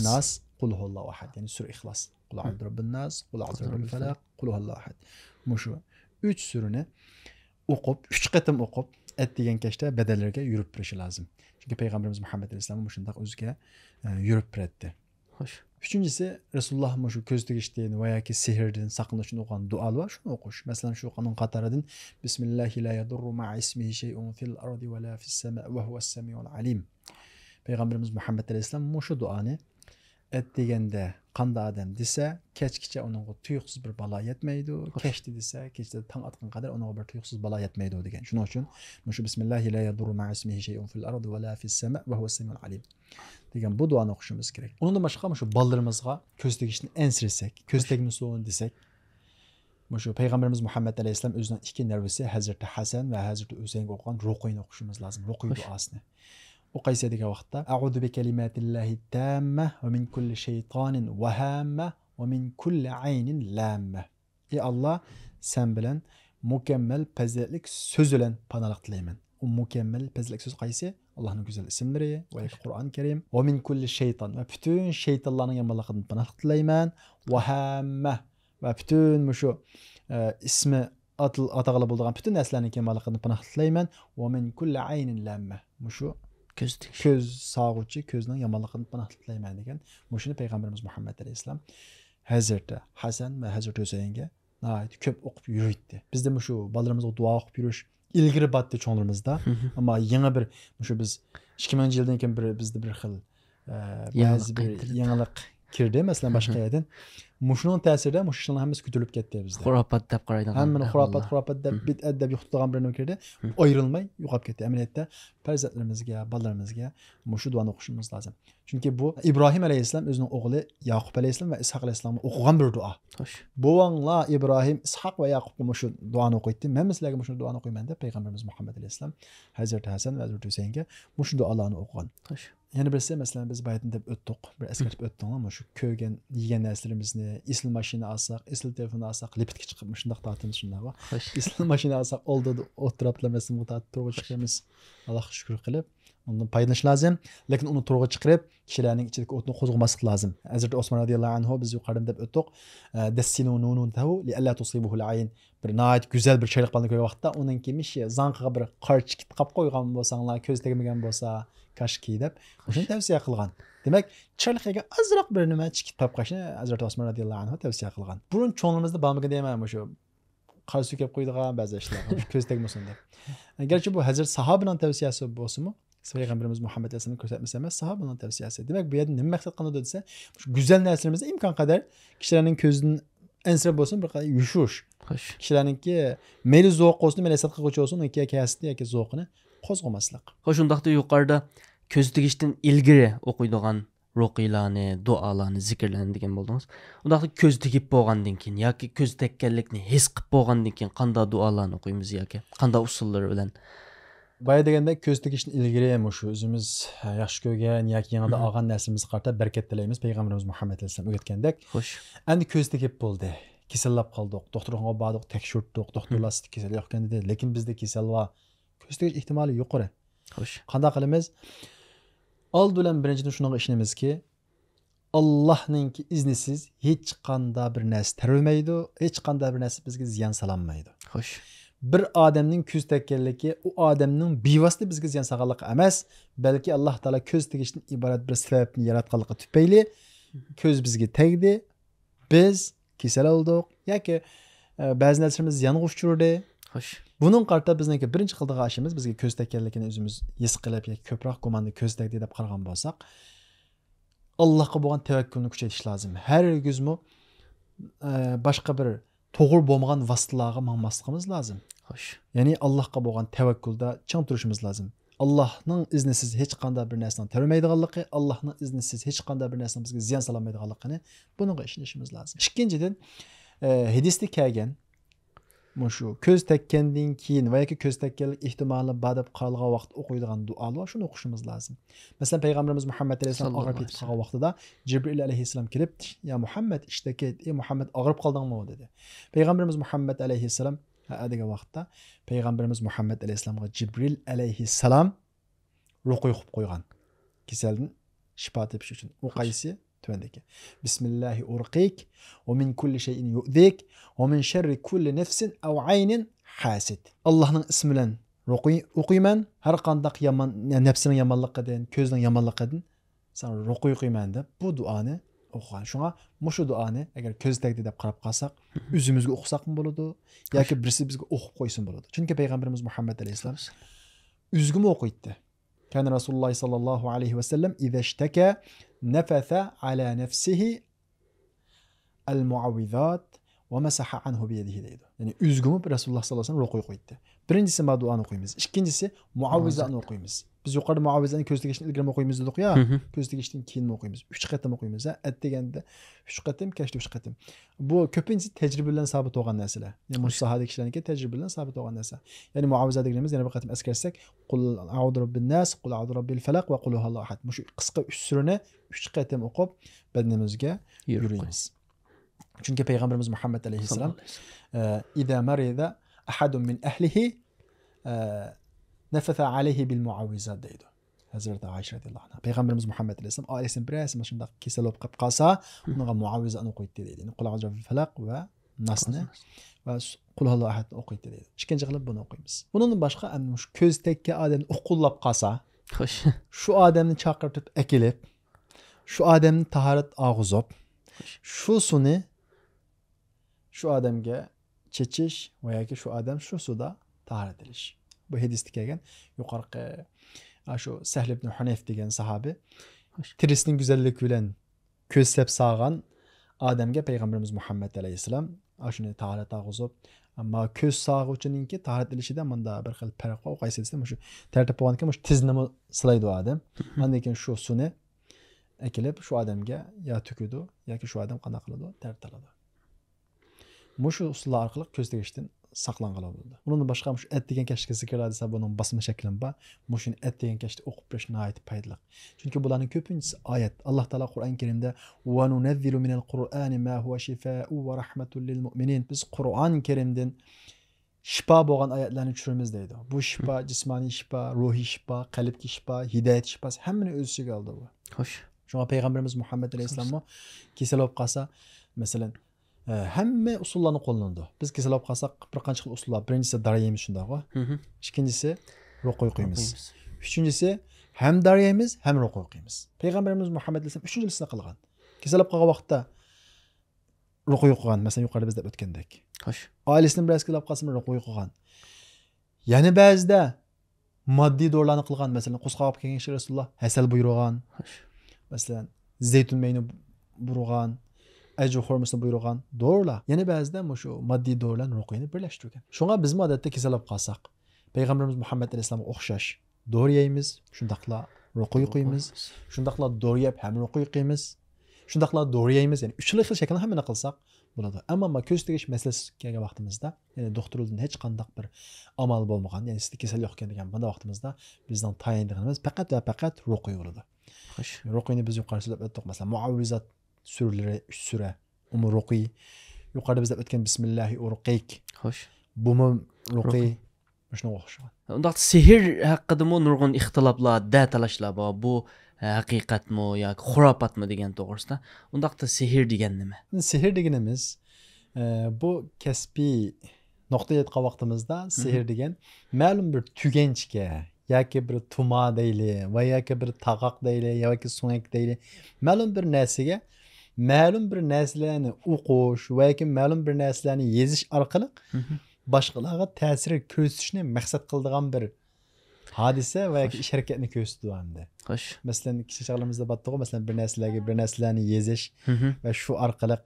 Speaker 1: Nas, Qul huvallohu ahad. Ya'ni sura Ixlos. Qul a'udhu birobbin nas, Qul a'udhu birabbil falaq, Qul huvallohu ahad. Shu 3 surani o'qib, 3 qatim o'qib, degan kashda badallarga yurib turishi lozim. Chunki Peygamberimiz Muhammed Aleyhisselam shunday o'ziga yurib turadi.
Speaker 2: Xo'sh.
Speaker 1: Üçüncüsü Resulullah şu köz tegishdan va yoki sehrdan saqlanish uchun o'qigan duolar var. Shuni o'qish. Masalan, shu qonun qatoridan Bismillahi la yadurru ma'a ismihi shay'un fil ardi va la fis sama' va huwas samiul alim. Peygamberimiz Muhammed Aleyhisselam şu duani deganda qanda odam desa, kechgacha uningga tuyuqsiz bir balo yetmaydi. Kechdi desa, kechda tong atgan qadar uningga bir tuyuqsiz balo yetmaydi degan. Shuning uchun shu Bismillahi la yadurru ma'a ismihi shay'un fil ardi va la fis sama' va huwas samiul alim degan bu duani o'qishimiz kerak. Undan boshqa shu ballarimizga ko'z tegishni ensirsak, ko'z tegmasin desak, shu Peygamberimiz Muhammed Aleyhisselam o'zining ikki navisi Hazreti Hasan va Hazreti Husaynga o'qigan ruqiyni o'qishimiz lozim. Ruqiy duosini. O qaysi degan vaqtda A'udhu bi kalimatillahi tamma va min kulli shaytanin vahamma va min kulli aynin lamma. Ey Allah, sen bilan mükemmel pezlik söz bilan panolik tilayman. O mükemmel pezlik söz qaysi? Allah'ın güzel isimleri ve Kur'an-ı Kerim. Ve min kulli şeytan ve bütün şeytanların yamanlıqından panolik tilayman. Ve hamme ve bütün şu ismi atağılı bulduğun bütün neslerin yamanlıqından panolik tilayman. Ve min kulli aynin lamme. Şu köz sağucu közünün yamanlıqından panolik tilayman degan. Şunu Peygamberimiz Muhammed Aleyhisselam Hazreti Hasan ve Hazreti Hüseyin'e köp okup yürüydü. Biz de şu balarımızga dua okup yürüyüş ilgiri batdı çoğunlarımızda. Ama yeni bir şu biz 2000 yıldan keyin bizde bir xil bazı bir yanılıq kirdi. Mesela başka yerden. Muşunun təsirdə muşuşların hamısı kütülüp getdi bizdə.
Speaker 2: Xurapat deb qaraydı.
Speaker 1: Həmin xurapat deb bid'ət deb yuxutduğan birini kirdi. Ayrılmay yo'qolib ketdi. Əməliyyatda farzandlarimizga, balalarımızga muşu duanı oxuşumuz lazım. Çünki bu İbrahim Aleyhisselam özünün oğlu Yaqub Aleyhisselam ve İshak Aleyhisselam'ın oxugan bir dua.
Speaker 2: Xoş.
Speaker 1: Bu anla İbrahim, İshak ve Yaqub'a muşu duanı oxuydu. Mən sizlərə muşu duanı oxuyman deb Peyğəmbərimiz Muhammed Aleyhisselam Hazreti Hasan ve Hazreti Hüseyn'ə muşu dualarını oxugan.
Speaker 2: Xoş.
Speaker 1: Yani birisi mesela biz bayatın deb öttük, bir eskartip öttük ama şu köygen yiyen neslerimizni, isl maşini alsak, isl telefonu alsak, lipitki çıkıp şundaq dağıtımız şundaq var. Isl maşini alsak oldu oturapla mesela mutat turğa çıkırımız. Allah şükür qilib, ondan paylanış lazım. Lakin onu turğa çıkırıp, kişilerin içindeki otunu qozğumasıq lazım. Hazreti Osman radiyallahu anhu biz yuqarıdan deb öttük. Dessinu nunun tahu li alla tusibuhul ayn. Bir nəhayət gözəl bir şeylik balını görən vaxtda onun kimiş zanqığa bir qarç kit qap qoyğan bolsanlar, köz tegməyən bolsa, kaşki deb şunu tavsiyə qılğan. Demək, çarlıqqa azraq bir nima çikit pap qaşını Hazreti Osman radiyallahu anhu tavsiyə qılğan. Bunun çoğunluğumuzda balmıqı deyəməm şu qarç söküb qoyduğan bəzi işlər, köz tegməsin deb. Gerçi bu Hazret sahabenin tavsiyəsi bolsunmu? Peygamberimiz Muhammed Aleyhisselam'ın körsətməsi emas, sahabenin tavsiyəsi. Demək, bu yerdə nə məqsəd qanıdı desə, şu gözəl nəslimizdə imkan qədər kişilərin közünün ensire bolsun bir qədər yuşuş. Kişilerinki meyli zoğuk olsun, meyli esat qılğıcı olsun, onunki yaki həsdi, yaki zoğukunu qozğumasılıq.
Speaker 2: Xoş, ondaqda yuqarıda köz tegishdən ilgiri oquyduğan ruqiylarni, dualarni, zikirlarni degan bo'ldingiz. Ondaqda köz tegib bo'lgandan keyin yoki köz tekkanlikni his qilib bo'lgandan keyin qanday dualarni o'qiymiz yoki qanday usullari bilan?
Speaker 1: Baya deganda köz tegishdan ilgiri shu o'zimiz yaxshi ko'rgan yoki yanada olgan narsamizga qarata barakat tilaymiz. Payg'ambarimiz Muhammad alayhisalom o'rgatgandek.
Speaker 2: Xo'sh.
Speaker 1: Endi köz tegib bo'ldi. Kesellab qoldik. Doktorga bordik, tekshirdik. Doktorlar siz kasal yo'qkan dedi. Lekin bizda kasal va ko'z tegish ehtimoli yuqori.
Speaker 2: Xo'sh.
Speaker 1: Qanday qilamiz? Aldı bilan birinchidan shunga ishonamizki, Allohning iznisiz hech qanday bir narsa tarilmaydi, hech qanday bir narsa bizga ziyon sololmaydi.
Speaker 2: Xo'sh.
Speaker 1: Bir odamning ko'z tekkanligi u odamning bevosita bizga ziyon solganligi emas, balki Alloh taolo ko'z tegishdan iborat bir sababni yaratganligi tufayli ko'z bizga tegdi, biz kasal oldik yoki ba'zi narsalarimiz ziyonga uchradi.
Speaker 2: Xo'sh.
Speaker 1: Buning qarta bizniki birinchi qildigan ishimiz bizga ko'z tekkanligini o'zimiz his qilib yoki ko'proq gumonni ko'z tegdi deb qaragan bo'lsak, Allohga bo'lgan tavakkulni kuchaytirish lozim. Hargizmi boshqa bir to'g'ri bo'lmagan vositalarga mangmasligimiz lozim.
Speaker 2: Xo'sh.
Speaker 1: Ya'ni Allohga bo'lgan tavakkulda chang turishimiz lozim. Allohning iznisiz hech qanday bir narsani tarilmaydiganligi, Allohning iznisiz hech qanday bir narsani bizga ziyon solmaydiganligini bunga ishonishimiz lozim. Ikkinchidan, hadisda kelgan shu ko'z tekkandan keyin va yoki ko'z tekkanlik ehtimoli bor deb qaralgan vaqt o'qiydigan duolar shuni o'qishimiz lozim. Masalan, payg'ambarimiz Muhammad alayhisalom og'rib ketib qolgan vaqtida Jibril alayhissalom kelib, "Ya Muhammad, ishtaki, ey Muhammad og'rib qoldingmi?" dedi. Payg'ambarimiz Muhammad alayhissalom degan vaqtda payg'ambarimiz Muhammad alayhissalomga Jibril alayhissalom ruqiy qilib qo'ygan. Kasaldan shifo tepish uchun. U qaysi? Tuvandaki. Bismillahi urqik va min kulli shay'in yu'zik va min sharri kulli nafsin aw aynin hasid. Allohning ismi bilan o'qiyman, har qanday yomon nafsining yomonligidan, ko'zning yomonligidan sen ruqiy qilman deb bu duoni o'qigan. Shunga mushu duoni agar ko'z tegdi deb qarab qolsak, o'zimizga o'qisaqmi bo'ladi yoki birisi bizga o'qib qo'ysin bo'ladi. Chunki payg'ambarimiz Muhammad alayhisalom o'zigimi o'qiydi. كان رسول الله صلى الله عليه وسلم إذا اشتكى نفث على نفسه المعوذات ومسح عنه بيده deydi. Yani üzgümüp Resulullah sallallahu aleyhi ve sellem rukuyu koydu. Birincisi ma duanı okuymiz. İkincisi muavvizatını okuymiz. Biz yukarıda muavvizatını köz tegişten ilgili okuymiz dedik ya. Köz tegişten keyin mi okuymiz? 3 qatim okuymiz. Et degende 3 qatim, keşte 3 qatim. Bu köpüncü tecrübe bilen sabit olan narsalar. Yani bu sahada kişilerinki tecrübe bilen sabit olan narsa. Yani muavvizat dediğimiz yani bir qatim eskersek kul a'udhu rabbin nas, kul a'udhu rabbil falaq ve kul huvallahu ahad. Bu qisqa 3 surani 3 qatim o'qib bedenimizga yürüyemiz. Çünkü Peygamberimiz Muhammed Aleyhisselam İza marida ahadun min ahlihi nefetha aleyhi bil muavvizat deydi. Hazreti Ayşe radıyallahu anha. Peygamberimiz Muhammed Aleyhisselam ailesinin birisi şunda kesel olup qalsa, onunla muavvizatını oquydu deydi. Qul a'udhu rabbil falaq ve nasni ve qul huvallahu ahad oquydu deydi. İkinci qilib bunu oquymiz. Bunun başqa şu ko'z tekka odamni uqullab qalsa, şu odamni chaqirib akilib, şu odamni tahorat og'izib, şu suni şu adamga chechish va yoki şu adam şu suda tahorat qilish. Bu hadisda kelgan yuqorqi shu Sahl ibn Hunayf degan sahobi tirisning go'zalligi bilan ko'zlab sog'an odamga payg'ambarimiz Muhammad alayhissalom shuni tahorat og'izib, ammo ko'z sog'uvchininki tahorat qilishida bunda bir xil farq bor. Qaysi desam shu tartib bo'lganki, shu tiznimi silaydi odam. Undan keyin shu suni akilib shu odamga yo to'kidi yoki shu odam qanday qiladi, tartaladi. Mushu usullar orqali ko'z tegishdan saqlangan bo'ldi. Bundan boshqa mush et degan kashga zikirlar desa buning basma shaklan bor. Mushuni et degan kashda o'qib berish nihoyat foydali. Chunki bularning ko'pinchisi oyat. Alloh taolo Qur'on Karimda va nunazzilu minal Qur'ani ma huwa shifaa'u va rahmatun lil mu'minin. Biz Qur'on Karimdan shifo bo'lgan oyatlarni tushiramiz deydi. Bu shifo jismoniy shifo, ruhiy shifo, qalbga shifo, hidoyat shifosi hammani o'z ichiga oldi bu. Xo'sh. Shunga payg'ambarimiz Muhammad alayhisalom kasal bo'lib qolsa, masalan hamma usullarni qo'llanadi. Biz kasal bo'lib qolsak, bir qancha xil usullar. Birinchisi darayemiz shundaqmi? Ikkinchisi ruqoy qo'yamiz. Uchinchisi ham darayemiz, ham ruqoy qo'yamiz. Payg'ambarimiz Muhammad alayhisalom uchinchisini qilgan. Kasal bo'lib qolgan vaqtda ruqoy qilgan, masalan yuqorida bizda o'tgandek. Xo'sh. Oilasining birasi kelib qolsa, ruqoy qilgan. Yana ba'zida moddiy dorilarni qilgan, masalan qo'zg'ab kelgan kishi Rasululloh hasal buyurgan. Xo'sh. Masalan zaytun mayni burg'an, ajr xurmasini buyurgan dorilar. Yana ba'zida shu moddiy dorilarni ruqiyni birlashtirgan. Shunga biz odatda kasal bo'lib qolsak, payg'ambarimiz Muhammad alayhisalomga o'xshash dori yeymiz, shundaqla ruqiy qo'yamiz, shundaqla dori yeb ham ruqiy qilamiz, shundaqla dori yeymiz. Ya'ni 3 xil shaklda hammani qilsak bo'ladi. Ammo ko'z tegish masalasi kelgan vaqtimizda, ya'ni doktorlardan hech qanday bir amal bo'lmagan, ya'ni sizda kasal yo'q ekan degan bunda vaqtimizda bizning tayinligimiz faqat va faqat ruqiy bo'ladi. Xo'sh. Ruqiyni biz yuqorida so'zlab o'tdik. Masalan, muavvizat suralari 3 sura, umur ruqiy. Yuqorida bizda o'tgan bismillahi urqik. Xo'sh. Bumi ruqiy. Shunga o'xshagan.
Speaker 2: Unda sehr haqida nurg'un ixtiloflar, talashlar bor. Bu haqiqatmi yoki xurofotmi degan to'g'risida. Undaqda sehr degan nima?
Speaker 1: Sehr deganimiz bu kasbiy nuqtaga yetgan vaqtimizda sehr degan ma'lum bir tuganchga yoki bir tuma deyli va yoki bir taqoq deyli yoki so'ngak deyli ma'lum bir narsaga ma'lum bir narsalarni o'qish va yoki ma'lum bir narsalarni yezish orqali boshqalarga ta'sir ko'rsatishni maqsad qiladigan bir hodisa va yoki ish harakatni ko'rsatadi hamda.
Speaker 2: Xo'sh.
Speaker 1: Masalan, kichik chog'larimizda batdiq, masalan, bir narsalarni yezish va shu orqali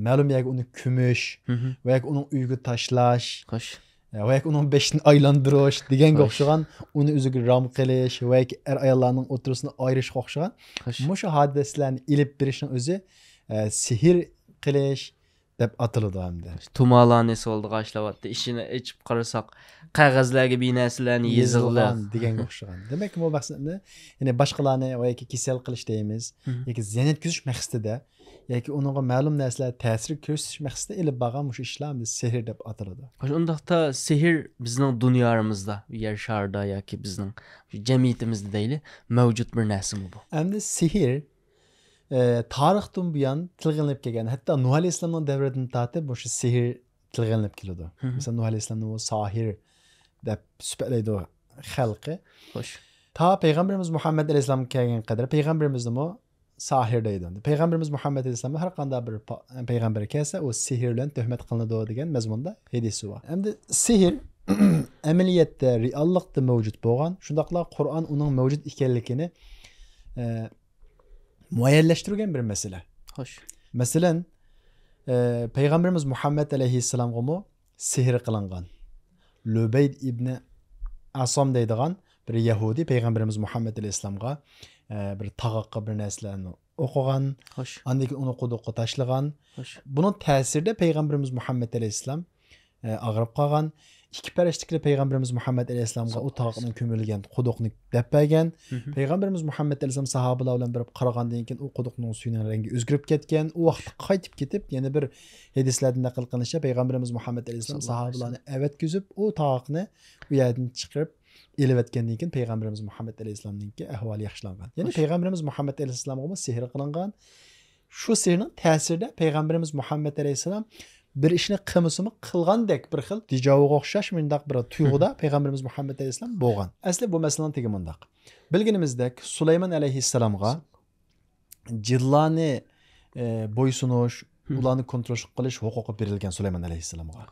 Speaker 1: ma'lum yoki uni ko'mish va yoki uni uyga tashlash.
Speaker 2: Xo'sh.
Speaker 1: Va yoki uning beshini aylantirish deganga o'xshagan, uni o'ziga ram qilish va yoki ayollarning o'tirisini ayirishga o'xshagan mushu hodisalarni ilib berishning o'zi sehr qilish deb ataladi hamda.
Speaker 2: Tumalarni soldi g'ashlayapti. Ishini ichib qarasak, qog'ozlarga bir narsalarni yezilgan
Speaker 1: deganga o'xshagan. Demak, bu maqsadni, ya'ni boshqalarni va yoki kasal qilish deymiz, yoki ziyon yetkazish maqsadida yoki uningga ma'lum narsalar ta'sir ko'rsatish maqsadida ilib borgan mush ishlarni sehr deb ataladi.
Speaker 2: Xo'sh, undaqda sehr bizning dunyomizda, yer sharida yoki bizning jamiyatimizda deyli, mavjud bir narsami bu?
Speaker 1: Endi sehr tarixdan buyon tilg'anib kelgan, hatto Nuh alayhissalomning davridan tortib o'sha sehr tilg'anib keladi. Masalan, Nuh alayhissalomni o sahir deb sifatlaydi xalqi.
Speaker 2: Xo'sh.
Speaker 1: Ta payg'ambarimiz Muhammad alayhissalomga kelgan qadar payg'ambarimizni sahir deydi. Payg'ambarimiz Muhammad alayhissalom har qanday bir payg'ambar kelsa, o sehr bilan tuhmat qilinadi degan mazmunda hadisi bor. Endi sehr amaliyotda, reallikda mavjud bo'lgan, shundaqla Qur'on uning mavjud ekanligini muayyanlashtirgan bir masala.
Speaker 2: Xo'sh.
Speaker 1: Masalan, payg'ambarimiz Muhammad alayhissalomga sehr qilingan. Lubayd ibn Asom deydigan bir Yahudi payg'ambarimiz Muhammad alayhissalomga bir taqoqqa bir narsalarni o'qigan, undan keyin uni quduqqa tashlagan. Buning ta'sirida payg'ambarimiz Muhammad alayhissalom og'rib qolgan. İki farishtalar payg'ambarimiz Muhammad alayhissalomga u taqoqning ko'milgan quduqni deppagan. Payg'ambarimiz Muhammad alayhissalom sahobalar bilan birib qaragandan keyin u quduqning suyining rangi o'zgarib ketgan. U vaqt qaytib ketib, yana bir hadislardan naql qilinishicha payg'ambarimiz Muhammad alayhissalom sahobalarni avatkizib, u taqoqni u yerdan chiqarib elevatgandan keyin payg'ambarimiz Muhammad alayhissalomning ahvoli yaxshilangan. Ya'ni payg'ambarimiz Muhammad alayhissalomga sehr qilingan. Shu sehrning ta'sirida payg'ambarimiz Muhammad alayhissalom bir ishni qilmasimi qilgandek bir xil tijoviga o'xshash mendaq bir tuyg'uda payg'ambarimiz Muhammad alayhissalom bo'lgan. Asli bu masalaning tegi mundaq. Bilganimizdek Sulaymon alayhissalomga jinlarni bo'ysunish, ularni kontrol qilish huquqi berilgan Sulaymon alayhissalomga.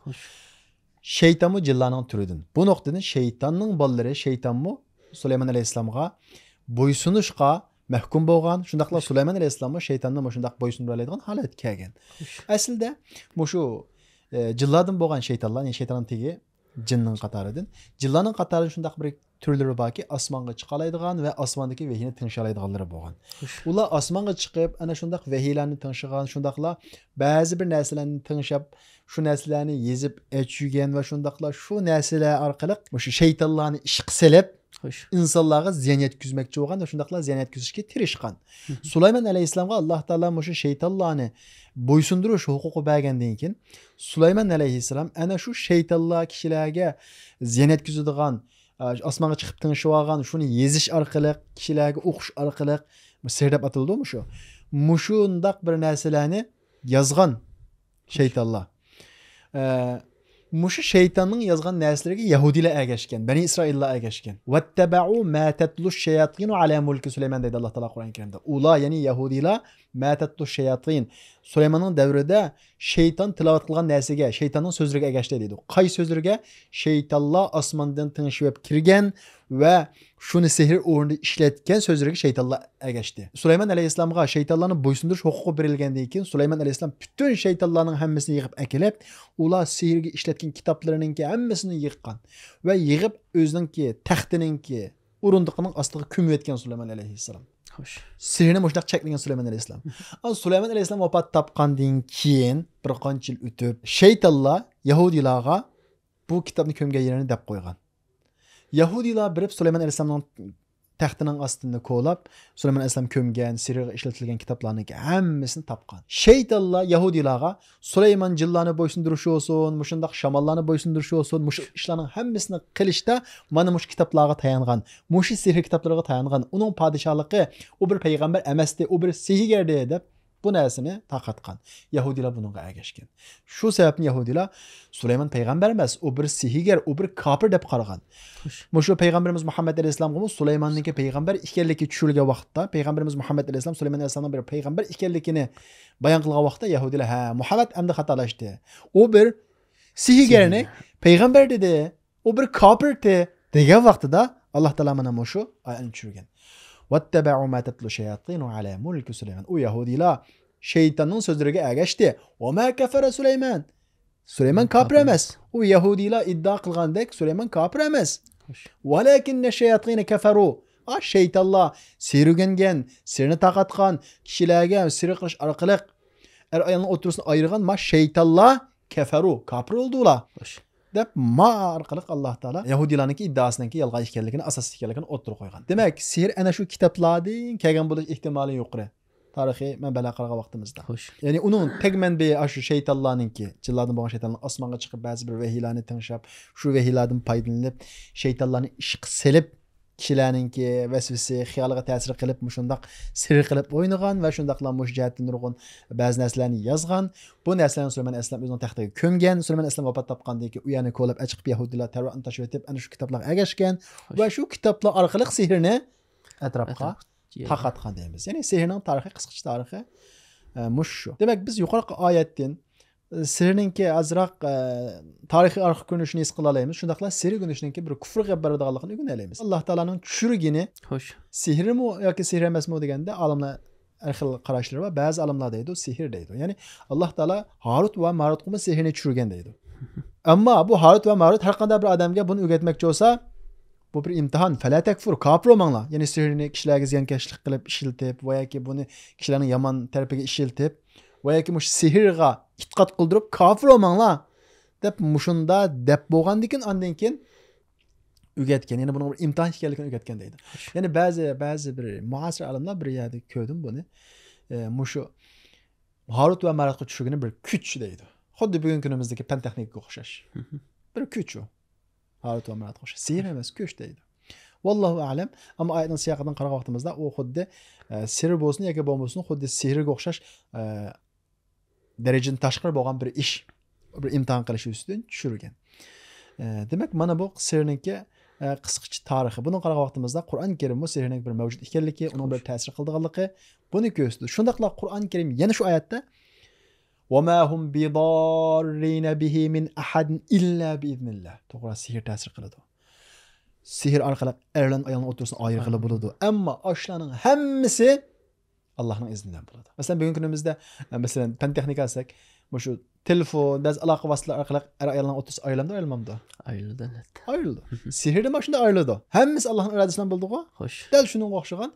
Speaker 1: Şeytanmı cillanın türüdün. Bu noktadan şeytanın balları şeytanmı Süleyman Aleyhisselam'a boysunuşqa mahkum bolgan. Şundaqla Süleyman Aleyhisselam'a şeytandan şundaq boysunurlaydigan halat kelgan. Aslida bu şu cilladın bolgan şeytanlar, yani şeytanın tegi jinning qatoridan. Jillarning qatori shundaq bir turlari borki, osmonga chiqalaydigan va osmondagi vahiyni tingshalaydiganlari bo'lgan. Ular osmonga chiqib, ana shundaq vahiylarni tingshagan, shundaqla ba'zi bir narsalarni tingshab, shu narsalarni yezib echirgan va shundaqla shu narsalar orqali o'sha shaytonlarni ishq silib insonlarga ziyon yetkazmoqchi bo'lgan va shundaqla ziyon yetkazishga tirishgan. Sulaymon alayhissalomga Alloh taolo o'sha shaytonlarni bo'ysundirish huquqi bergandan keyin Sulaymon alayhissalom ana shu shaytonlar kishilarga ziyon yetkazadigan, osmonga chiqib tinglashib olgan, shuni yezish orqali, kishilarga o'qish orqali sehr deb ataldi shu. Mushundaq bir narsalarni yozgan shaytonlar. Muşu şeytanın yazgan narsalarga Yahudilar ergashgan, Bani İsraillar ergashgan. Vattaba'u ma tatlush shayatinu ala mulki Süleyman deydi Allah Taala Qur'on-i Kerimda. Ular, yani Yahudilar ma tatlush shayatin Süleyman'ın davrida şeytan tilovat qilgan narsaga, şeytanın so'zlariga ergashdi deydi. Qay so'zlariga? Şeytanlar osmondan tinglashib kirgan va shuni sehr o'rnida ishlatgan so'zlariga şeytanlar ergashdi. Süleyman alayhissalomga şeytanlarni bo'ysundirish huquqi berilgandan keyin Süleyman alayhissalom bütün şeytanlarning hammasini yig'ib akilib, ular sehrga ishlatgan kitoblariningki hammasini yig'gan va yig'ib o'zininki taxtininki o'rindiqining ostiga ko'mib etgan Süleyman alayhissalom. Xo'sh. Sehrni mushtaq cheklagan Süleyman alayhissalom. Süleyman alayhissalom vafot topgandan keyin bir qancha yil o'tib, şeytanlar Yahudilarga bu kitobni ko'mgan yerini deb qo'ygan. Yahudilar birib Süleyman alayhissalomning taxtining ostini ko'lab Sulaymon alayhisalom ko'mgan, sirga ishlatilgan kitoblarning hammasini topgan. Shaytonlar Yahudiylarga Sulaymon jinlarni bo'ysundirishi olsun, mushundaq shamollarni bo'ysundirishi olsun, mush ishlarning hammasini qilishda mana mush kitoblarga tayangan, mush sihr kitoblariga tayangan, uning podshohligi u bir payg'ambar emasdi, u bir sehrgardi deb bu narsani taqatgan. Yahudilar bunga ergashgan. Shu sababni Yahudilar Sulaymon payg'ambar emas, u bir sehrgar, u bir kofir deb qaragan. Mushu payg'ambarimiz Muhammad alayhisalomga Sulaymonniki payg'ambar ekanligi tushirilgan vaqtda, payg'ambarimiz Muhammad alayhisalom Sulaymon alayhisalomning bir payg'ambar ekanligini bayon qilgan vaqtda Yahudilar ha, Muhammad endi xatolashdi. U bir sehrgarni payg'ambar dedi, u bir kofirdi degan vaqtida Alloh taolo mana mushu oyatni tushirgan. وَاتَّبَعُوا مَا تَتْلُو الشَّيَاطِينُ عَلَى مُلْكِ سُلَيْمَانَ. U Yahudilar şeytanın sözleriga ergashdi. وَمَا كَفَرَ سُلَيْمَانَ. Süleyman kafir emas. U Yahudilar iddia qilgandek Süleyman kafir emas. وَلَكِنَّ الشَّيَاطِينَ كَفَرُوا. Şeytanlar sirügengen, sirini taqatgan, kishilarga sir qilish orqali ayolning o'tirisini ayirgan ma şeytanlar kafaru, kafir oldular. deb ma orqali Alloh taolo Yahudilarning iddaosiniki yolg'on ekanligini, asos ekanligini o'ttirib qo'ygan. Demak, sehr ana shu kitoblardan kelgan bo'lish ehtimoli yuqori. Tarixiy manbalar qaragan vaqtimizda. Xo'sh. Ya'ni uning tag manbai shu shaytonlarningki, jinlardan bo'lgan shaytonlar osmonga chiqib ba'zi bir vahiylarni tinglab, shu vahiylardan foydalanib, shaytonlarni ishq silib kishilarningki vasvasi xiyoliga ta'sir qilib, shundoq sir qilib o'ynagan va shundoqlar mushjatdan nurg'un ba'zi narsalarni yozgan. Bu narsalarni Sulaymon alayhisalom o'zining taxtiga ko'mgan. Sulaymon alayhisalom vafot topgandan keyin u yana ko'lab chiqib Yahudilar terrorni tashib etib, ana shu kitoblarga ergashgan va shu kitoblar orqali sehrni atrofga taqatgan deymiz. Ya'ni sehrning tarixiy qisqacha tarixi mushu. Demak, biz yuqorqi oyatdan sehrninki azroq tarixiy arxiv ko'rinishini his qila olamiz. Shundaqla sehr ko'rinishinki bir kufrga boradiganligini o'rganamiz. Alloh taolaning tushirgini, xo'sh, sehrmi yoki sehr emasmi deganda olimlar har xil qarashlar va ba'zi olimlar deydi, sehr deydi. Ya'ni Alloh taolo Harut va Marutga sehrni tushirgan deydi. Ammo bu Harut va Marut har qanday bir odamga buni o'rgatmoqchi bo'lsa, bu bir imtihon. Fala takfur, kafir bo'lmanglar. Ya'ni sehrni kishilarga ziyonkashlik qilib ishiltib va yoki buni kishilarning yomon tarafiga ishiltib va yoki mush sehrga itqat qildirib kafir bo'lmanglar deb mushunda deb bo'lgandikin ondan keyin o'rgatgan. Ya'ni buni bir imtihon ekanligini o'rgatgan deydi. Ya'ni ba'zi bir muasir olimlar bir yerda ko'rdim buni. Mushu Harut va Marutga tushirgani bir kuch deydi. Xuddi bugungi kunimizdagi fan texnikaga o'xshash. Bir kuch u. Harut va Marutga o'xshash. Sehr emas, kuch deydi. Vallohu a'lam. Ammo oyatning siyoqidan qaragan vaqtimizda u xuddi sir bo'lsin yoki bo'lmasin, xuddi sehrga o'xshash darajadan tashqari bo'lgan bir ish, bir imtihon qilish ustidan tushirgan. Demak, mana bu sehrninki qisqacha tarixi. Buni qaragan vaqtimizda Qur'on Karim bu sehrning bir mavjud ekanligi, uning bir ta'sir qildiganligi buni ko'rsatdi. Shundaqla Qur'on Karim yana shu oyatda وَمَا هُمْ بِضَارِّينَ بِهِ مِنْ أَحَدٍ إِلَّا بِإِذْنِ اللَّهِ. To'g'ri, sehr ta'sir qiladi. Sehr orqali erlan ayolning o'tirisini ayirg'ili bo'ladi. Ammo ashlarning hammasi Allohning iznidan bo'ladi. Masalan, bugungi kunimizda masalan fan texnika olsak, shu telefon, ba'zi aloqa vositalari orqali ayolning o'tirisi aylanadi, aylanmamdi? Aylanadi. Aylanadi. Sehrda mana shunday aylanadi. Hammasi Allohning irodasidan bo'ldi-ku. Xo'sh. Dal shuningga o'xshagan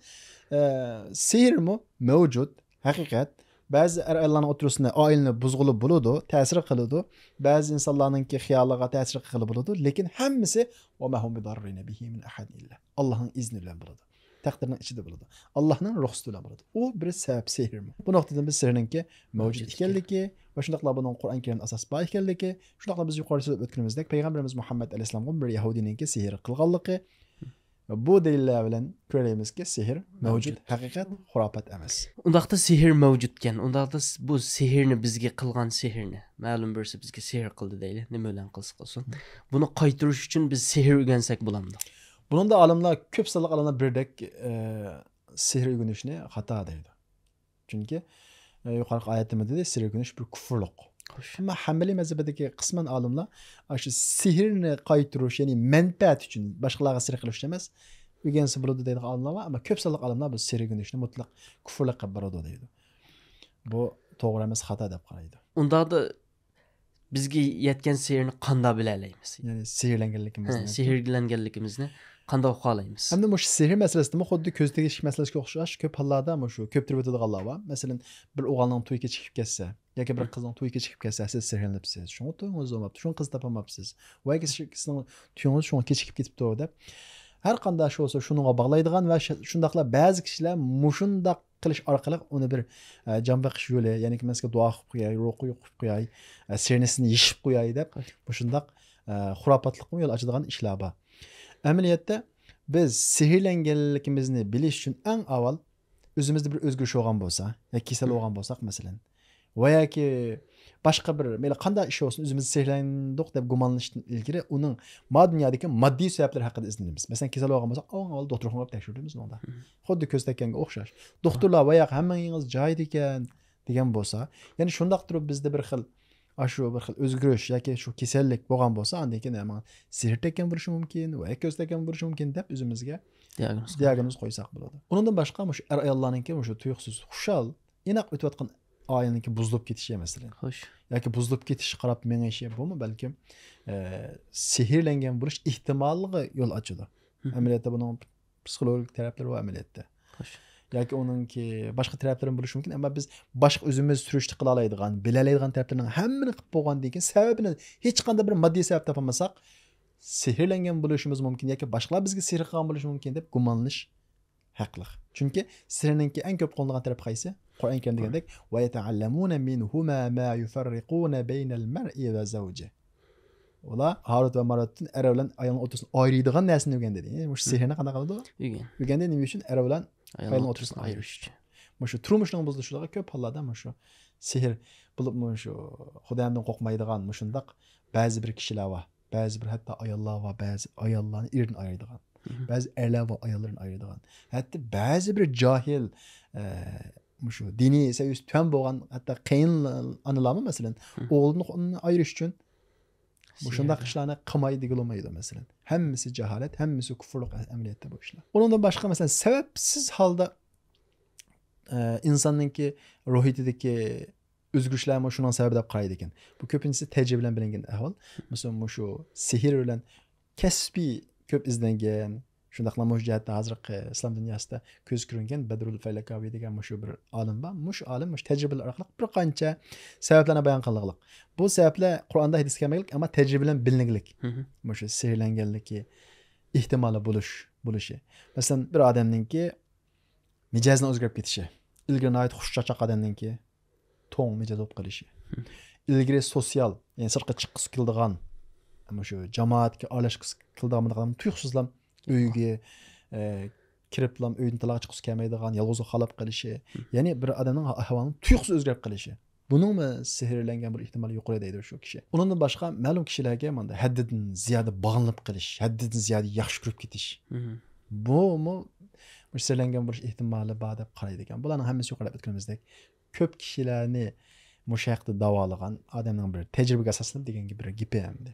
Speaker 1: sehrmi mavjud, haqiqat. Ba'zi ayollarning o'tirisini oilni buzg'ilib bo'ladi, ta'sir qiladi. Ba'zi insonlarningki xiyoliga ta'sir qilib bo'ladi, lekin hammasi va mahum bidarrina bihi min ahad illa. Allohning izni bilan bo'ladi. Taqdirning ichida bo'ladi. Allohning ruxsati bilan bo'ladi. U bir sabab sehrmi. Bu nuqtadan biz sehrninki mavjud ekanligi va shundaqla buning Qur'on Karim asos bor ekanligi, shundaqla biz yuqorida so'zlab o'tganimizdek payg'ambarimiz Muhammad alayhisalomga bir yahudininki sehr qilganligi bu dalillar bilan ko'ramizki sehr mavjud, haqiqat, xurofot emas.
Speaker 2: Undaqda sehr mavjudkan. Undaqda bu sehrni bizga qilgan sehrni, ma'lum birisi bizga sehr qildi deyli, nima bilan qilsa qilsin. Buni qaytarish uchun biz sehr o'rgansak bo'lamdi.
Speaker 1: Bununda olimlar, ko'p sonli olimlar birdek sehr o'rganishni xato deydi. Chunki yuqorqi oyatda dedi, sehr o'rganish bir kufrlik. Ammo Hanbali mazhabidagi qisman olimlar shu sehrni qaytarish, ya'ni manfaat uchun boshqalarga sehr qilish emas, o'rgansa bo'ladi deydigan olimlar bor, ammo ko'p sonli olimlar bu sehr o'rganishni mutlaq kufrlik qilib boradi deydi. Bu to'g'ri emas, xato deb qaraydi.
Speaker 2: Undaqda bizga yetgan sehrni qanday bila olamiz?
Speaker 1: Ya'ni
Speaker 2: sehrlanganligimizni qanday uqalaymiz?
Speaker 1: Hamda mush sehr masalasida xuddi ko'z tegish masalasiga o'xshash ko'p hollarda shu ko'p turib o'tadiganlar bor. Masalan, bir o'g'ilning to'yiga chiqib ketsa yoki bir qizning to'yiga chiqib ketsa, siz sehrlanibsiz. Shuni to'yingiz bo'lmabdi, shuni qiz topolmabsiz. Va yoki sizning to'yingiz shunga kechikib ketibdi deb Her qanday şey olsa şununla bağlaydigan ve şundaqla bazı kişiler muşundaq qilish orqali uni bir jon baqish yo'li, ya'ni ki mesela dua qilib qo'yay, ruqi o'qib qo'yay, sernisini yishib qo'yay deb shundaq xurofotlikqa yo'l ochadigan ishlar bor. Amaliyotda biz sehrlanganligimizni bilish uchun eng avval o'zimizda bir o'zgarish bo'lgan bo'lsa, yoki kasal bo'lgan bo'lsak masalan, va yoki boshqa bir meni qanday ish olsun o'zimiz sehrlandik deb gumonlanishdan ilgari uning dunyodagi moddiy sabablar haqida izlaymiz. Masalan, kasal bo'lgan bo'lsak, avval doktorxonaga tekshiramiz unda. Xuddi ko'z tekkanga o'xshash. Doktorlar va yoq hammangiz joyida ekan degan bo'lsa, ya'ni shundoq turib bizda bir xil shu bir xil o'zgarish yoki shu kasallik bo'lgan bo'lsa, undan keyin men sehr tekkan bo'lishi mumkin va ko'z tekkan bo'lishi mumkin deb o'zimizga diagnoz qo'ysak bo'ladi. Undan boshqa shu ayollarningki shu tuyuqsiz xushal, inoq o'tayotgan oilaniki buzilib ketishi masalan.
Speaker 2: Xo'sh.
Speaker 1: Yoki buzilib ketish qarab mengishi bo'lmi, balkim sehrlangan bo'lish ehtimoliga yo'l ochadi. Amaliyotda buning psixologik taraflari va amaliyotda.
Speaker 2: Xo'sh.
Speaker 1: Yoki uningki boshqa taraflari bo'lishi mumkin, ammo biz boshqa o'zimiz surishti qila oladigan, bila oladigan taraflarning hammani qilib bo'lgandan keyin sababini hech qanday bir moddiy sabab topamasak, sehrlangan bo'lishimiz mumkin yoki boshqalar bizga sehr qilgan bo'lishi mumkin deb gumonlanish haqli. Chunki sehrninki eng ko'p qo'llangan taraf qaysi? Qur'on karim degandek va yata'allamuna minhuma ma yufarriquna baynal mar'i va zawji. Ular Harut va Marutdan er bilan ayolning o'rtasini ayiradigan narsani o'rgandi deydi. Mush sehrni qanday qiladi? O'rgandi nima uchun? Er bilan ayolning o'rtasini ayirish uchun. Mush turmushning buzilishlariga ko'p hollarda mush sehr bo'lib mush Xudodan qo'rqmaydigan mushundaq ba'zi bir kishilar va ba'zi bir hatto ayollar va ba'zi ayollarni erdan ayiradigan. Ba'zi erlar va ayollarni ayiradigan. Hatto ba'zi bir jahil şu dini seviyesi tüm boğan hatta kayın anılamı mesela oğlunu ayırış için bu şunda kışlarına kımayı digilolmaydı mesela. Hemmisi cehalet, hemmisi küfürlük ameliyette bu işler. Ondan başka mesela sebepsiz halde insanınki ruhiyetindeki özgürlükler şundan sebep de qaraydigan. Bu köpüncesi tecrübelen bilingen ahval. Mesela şu sihir bilen kesbi köp izlengen shundaqla mush jihatda hozirgi islom dunyosida ko'z ko'ringan Badrul Falakavi degan mushu bir olim bor. Mush olim mush tajribalar orqali bir qancha sabablarni bayon qilganlik. Bu sabablar Qur'onda hadis kelmagan, ammo tajriba bilan bilinganlik. Mush sehrlanganligi ehtimoli bo'lishi. Masalan, bir odamningki mijozini o'zgarib ketishi, ilgari nihoyat xushchaqchaq odamningki to'ng mijoz bo'lib qolishi. Ilgari sotsial, ya'ni sirtqa chiqqisi keladigan, ammo shu jamoatga aralashgisi keladigan odam tuyuqsizlam uyga kiriblam uydan talağa chiqib kelmaydigan, yolg'iz xalab qilishi, ya'ni bir odamning ahvolini tuyuqsiz o'zgarib qilishi. Buningmi sehrlangan bir ehtimol yuqori deydi shu kishi. Undan boshqa ma'lum kishilarga mana haddidan ziyoda bog'lanib qilish, haddidan ziyoda yaxshi ko'rib ketish. Bu sehrlangan bo'lish ehtimoli bor deb qaraydi ekan. Bularning hammasi yuqorida aytganimizdek ko'p kishilarni mushaqda davolagan odamning bir tajribaga asoslanib degan bir gapi hamdi.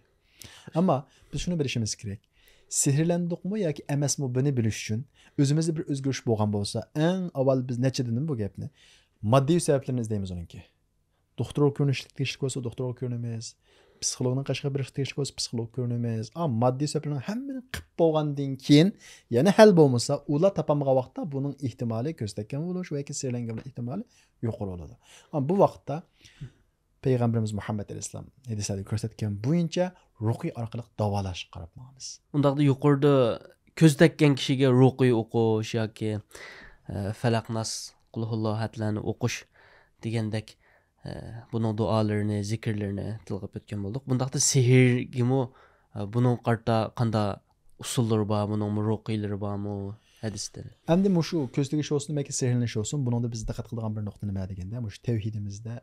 Speaker 1: Ammo biz shuni bilishimiz kerak. Sehrlandikmi yoki emasmi buni bilish uchun o'zimizda bir o'zgarish bo'lgan bo'lsa, eng avval biz nechadan bu gapni moddiy sabablarni izlaymiz uningki. Doktorga ko'rinishlik tekshirib ko'rsa doktorga ko'rinamiz. Psixologning qashqa bir tekshirib ko'rsa psixolog ko'rinamiz. Ammo moddiy sabablarning hammani qilib bo'lgandan keyin yana hal bo'lmasa, ular topamagan vaqtda buning ehtimoli ko'z tekkan bo'lish yoki sehrlangan ehtimoli yuqori bo'ladi. Ammo bu vaqtda Peygamberimiz Muhammed Aleyhisselam hadislarda ko'rsatgan bo'yicha ruqiy orqali davolash qarab bo'lamiz.
Speaker 2: Undaqda yuqorida ko'z tekkan kishiga ruqiy o'qish yoki falaqnas qulhulloh hatlarni o'qish degandek buning duolarini, zikrlarini tilg'ab o'tgan bo'ldik. Bundaqda sehrgimi buning qarta qanday usullari bor, buning ruqiylari bormi hadisda?
Speaker 1: Endi shu ko'z tegish olsun, yoki sehrlanish olsun, buningda biz diqqat qiladigan bir nuqta nima deganda, shu tavhidimizda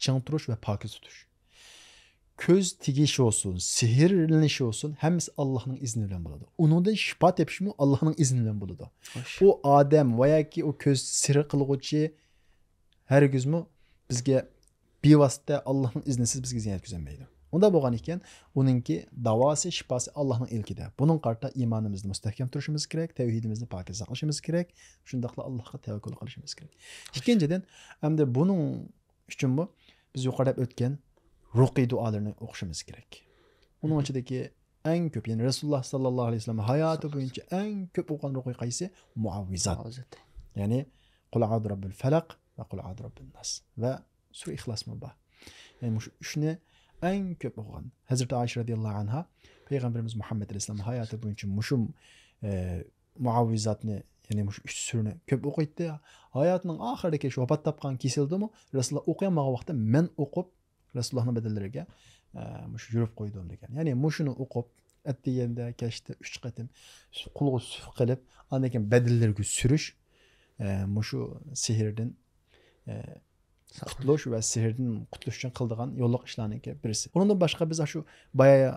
Speaker 1: çiң turuş ve pakiz tutuş. Köz tegiş olsun, sihirleniş olsun, hemisi Allah'ın izniyle buladı. Onundan şifa tepişimi Allah'ın izniyle buladı. O Adem veya ki o köz sihir kılgıcı her güzmü bizge bir vasıta Allah'ın iznisiz bizge ziyaret güzenmeydi. Onda boğan iken onunki davası, şifası Allah'ın ilkide. Bunun karta imanımızda müstehkem turuşumuz gerek, tevhidimizde pakiz saklaşımız gerek, şundakla Allah'a tevekkül kılışımız gerek. İkinciden hem de bunun üçün bu biz yuqorida o'tgan ruqiy duolarni o'qishimiz kerak. Uning ichidagi eng ko'p, ya'ni Rasululloh sallallohu alayhi vasallam hayoti bo'yicha eng ko'p o'qigan ruqiy qaysi? Muavvizat. Ya'ni Qul a'udhu robbil falaq va Qul a'udhu robbin nas va sura Ixlos bor. Ya'ni shu uchni eng ko'p o'qigan. Hazrat Aisha radhiyallohu anha Peygamberimiz Muhammed alayhisalom hayoti bo'yicha mushum muavvizatni, ya'ni shu 3 surni ko'p o'qiydi. Hayotining oxiridagi shu vafot topgan kesildimi, Rasululloh o'qimagan vaqtda men o'qib Rasulullohning badallariga shu yurib qo'ydim degan. Ya'ni shuni o'qib atdiganda kashda 3 qatim qulg'u suf qilib, undan keyin badallarga surish shu sehrdan qutulish va sehrdan qutulish uchun qildigan yo'lliq ishlarning birisi. Undan boshqa biz shu boya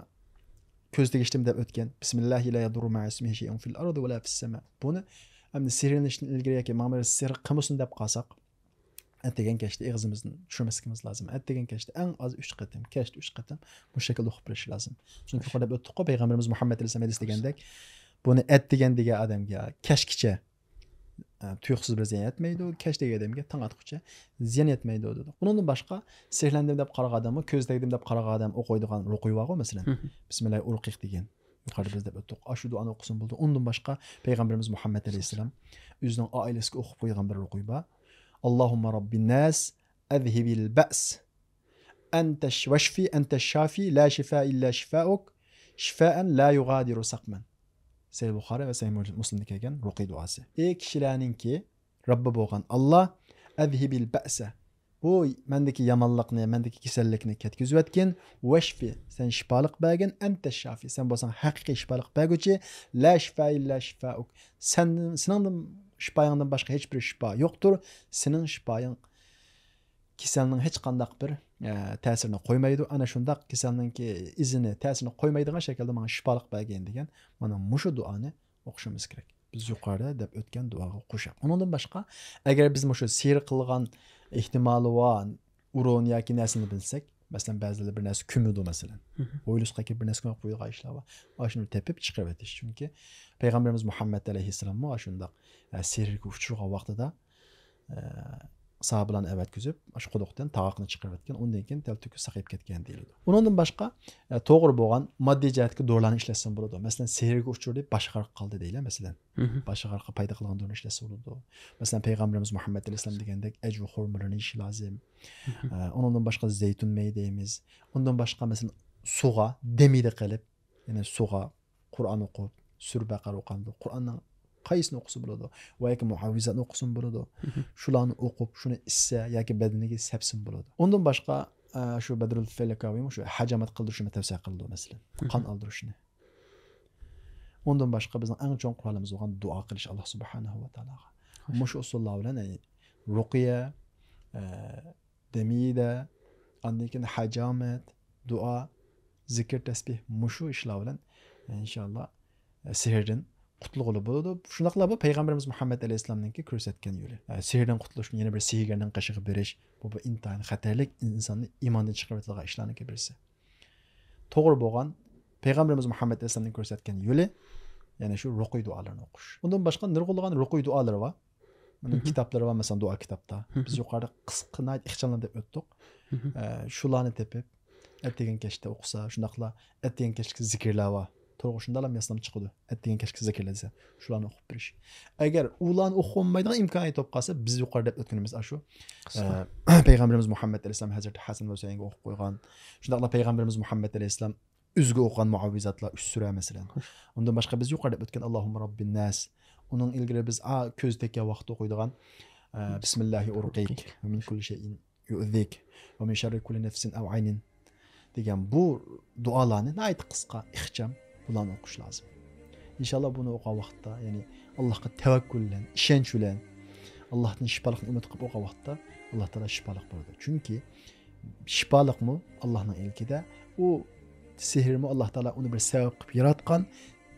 Speaker 1: ko'z tegishdim deb o'tgan bismillahi la yadurru ma'a ismihi shay'un fil ardi va la fis sama. Buni endi sehrlanishdan ilgari yoki ma'mur sehr qilmasin deb qolsak, degan kashda eg'zimizni tushirmasligimiz lozim. Degan kashda eng az 3 qatim, kashda 3 qatim bu shaklda o'qib berish lozim. Chunki yuqorida o'tdik, payg'ambarimiz Muhammad alayhisalom hadis degandek, buni degan odamga kashkicha tuyuqsiz bir ziyon yetmaydi, kash degan odamga tong atqucha ziyon yetmaydi dedi. Bundan boshqa sehrlandim deb qaragan odamni, ko'z tegdim deb qaragan odam o'qiydigan ruqiy bor, masalan. Bismillah urqiq degan. Yuqorida biz deb o'tdik. Shu duoni o'qisin bo'ldi. Undan boshqa payg'ambarimiz Muhammad alayhisalom o'zining oilasiga o'qib qo'ygan bir ruqiy bor. Allahumma rabbin nas azhibil ba's anta shfi anta shafi la shifa illa shifauk shifaan la yughadiru saqman. Sahih Buxoriy va Sahih Muslimda kelgan ruqiy duosi. Ey kishilarningki Robbi bo'lgan Alloh azhibil ba'sa. Bu mendagi yomonlikni, mendagi kasallikni ketkizib o'tgin, vashfi, sen shifolik bergin, anta shafi, sen bo'lsang haqiqiy shifolik berguchi, la shifa illa shifauk. Seningdan shifoyingdan boshqa hech bir shifo yo'qdir. Sening shifoying kasalning hech qanday bir ta'sirini qo'ymaydi. Ana shundaq kasalningki izini, ta'sirini qo'ymaydigan shaklda menga shifolik bergin degan mana mushu duoni o'qishimiz kerak. Biz yuqorida deb o'tgan duoga qo'shib. Undan boshqa agar biz mushu sehr qilgan ehtimoli va uron yoki narsani bilsak, masalan ba'zilar bir narsa kumidi masalan. O'ylusqa bir narsa qo'yilgan ishlar bor. Shuni tepib chiqarib o'tish. Chunki payg'ambarimiz Muhammad alayhisalom shundaq sehrga uchragan vaqtida sahabalarni avatkizib, shu quduqdan tavoqni chiqarib o'tgan, undan keyin taltuki saqayib ketgan deyiladi. Undan boshqa to'g'ri bo'lgan moddiy jihatga dorilarni ishlatsa bo'ladi. Masalan, sehrga uchradi, boshi qarib qoldi deylar, masalan. Boshi qarib paydo qilgan dorilarni ishlatsa bo'ladi. Masalan, payg'ambarimiz Muhammad alayhisalom degandek ajru xurmalarini ish lozim. Undan boshqa zaytun may deymiz. Undan boshqa masalan suvga demida qilib, ya'ni suvga Qur'on o'qib, sur Baqara o'qindi. Qur'onning qaysini o'qisa bo'ladi va yoki muavvizatni o'qisin bo'ladi. Shularni o'qib, shuni issa yoki badaniga sepsin bo'ladi. Undan boshqa shu Badrul Falakawi shu hajamat qildirishni tavsiya qildi masalan. Qon oldirishni. Undan boshqa bizning eng chong qurolimiz bo'lgan duo qilish Alloh subhanahu va taologa. Mushu usullar bilan ruqiya, demida, andan hajamat, duo, zikr, tasbih mushu ishlar bilan inshaalloh sehrdan qutulg'uli bo'ladi. Shundaqla bu payg'ambarimiz Muhammad alayhisalomning ko'rsatgan yo'li. Sehrdan qutulish, yana bir sehrgarning qashig'i berish, bu intayin xatarlik, insonni iymondan chiqarib o'tadigan ishlarning birisi. To'g'ri bo'lgan payg'ambarimiz Muhammad alayhisalomning ko'rsatgan yo'li, ya'ni shu ruqiy duolarni o'qish. Undan boshqa nurg'ulgan ruqiy duolar bor. Uning kitoblari va masalan duo kitobda biz yuqorida qisqa ixchanlar deb o'tdik. Shularni tepib, atdigan kashda o'qisa, shundaqla atdigan kashda zikrlar bor. To'g'ri shunday ham yaslam chiqadi. Atdigan kashda zikrlar desa, shularni o'qib berish. Agar ularni o'qimaydigan imkoniyat topib qolsa, biz yuqorida deb o'tganimiz shu payg'ambarimiz Muhammad alayhisalom Hazrat Hasan va Husaynga o'qib qo'ygan. Shundaqla payg'ambarimiz Muhammad alayhisalom o'ziga o'qigan muavvizatlar 3 sura masalan. Undan boshqa biz yuqorida deb o'tgan Allohumma rabbin nas. Uning ilgari biz ko'z tekkan vaqtda o'qiydigan bismillahi urqiq va min kulli shay'in yu'zik va min sharri kulli nafsin aw aynin degan bu duolarni nayt qisqa ixcham bularni o'qish lozim. İnşallah bunu o'qigan vaqtda, ya'ni Allohga tavakkul bilan, ishonch bilan Allohning shifoligini umid qilib o'qigan vaqtda Alloh taolo shifolik beradi. Chunki shifolikmi Allohning ilkida, u sehrmi Alloh taolo uni bir sabab qilib yaratgan.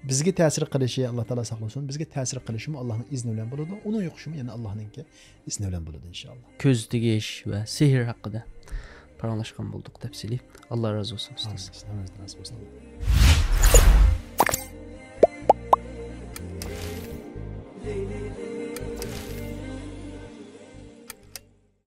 Speaker 1: Bizga ta'sir qilishi Alloh taolo saqlasin, bizga ta'sir qilishimi Allohning izni bilan bo'ladi. Uning yo'qishimi yana Allohningki izni bilan bo'ladi inshaalloh.
Speaker 2: Ko'z tegish va sehr haqida paranglashgan bo'ldik tafsili. Alloh razı olsun.
Speaker 1: Razı olsun.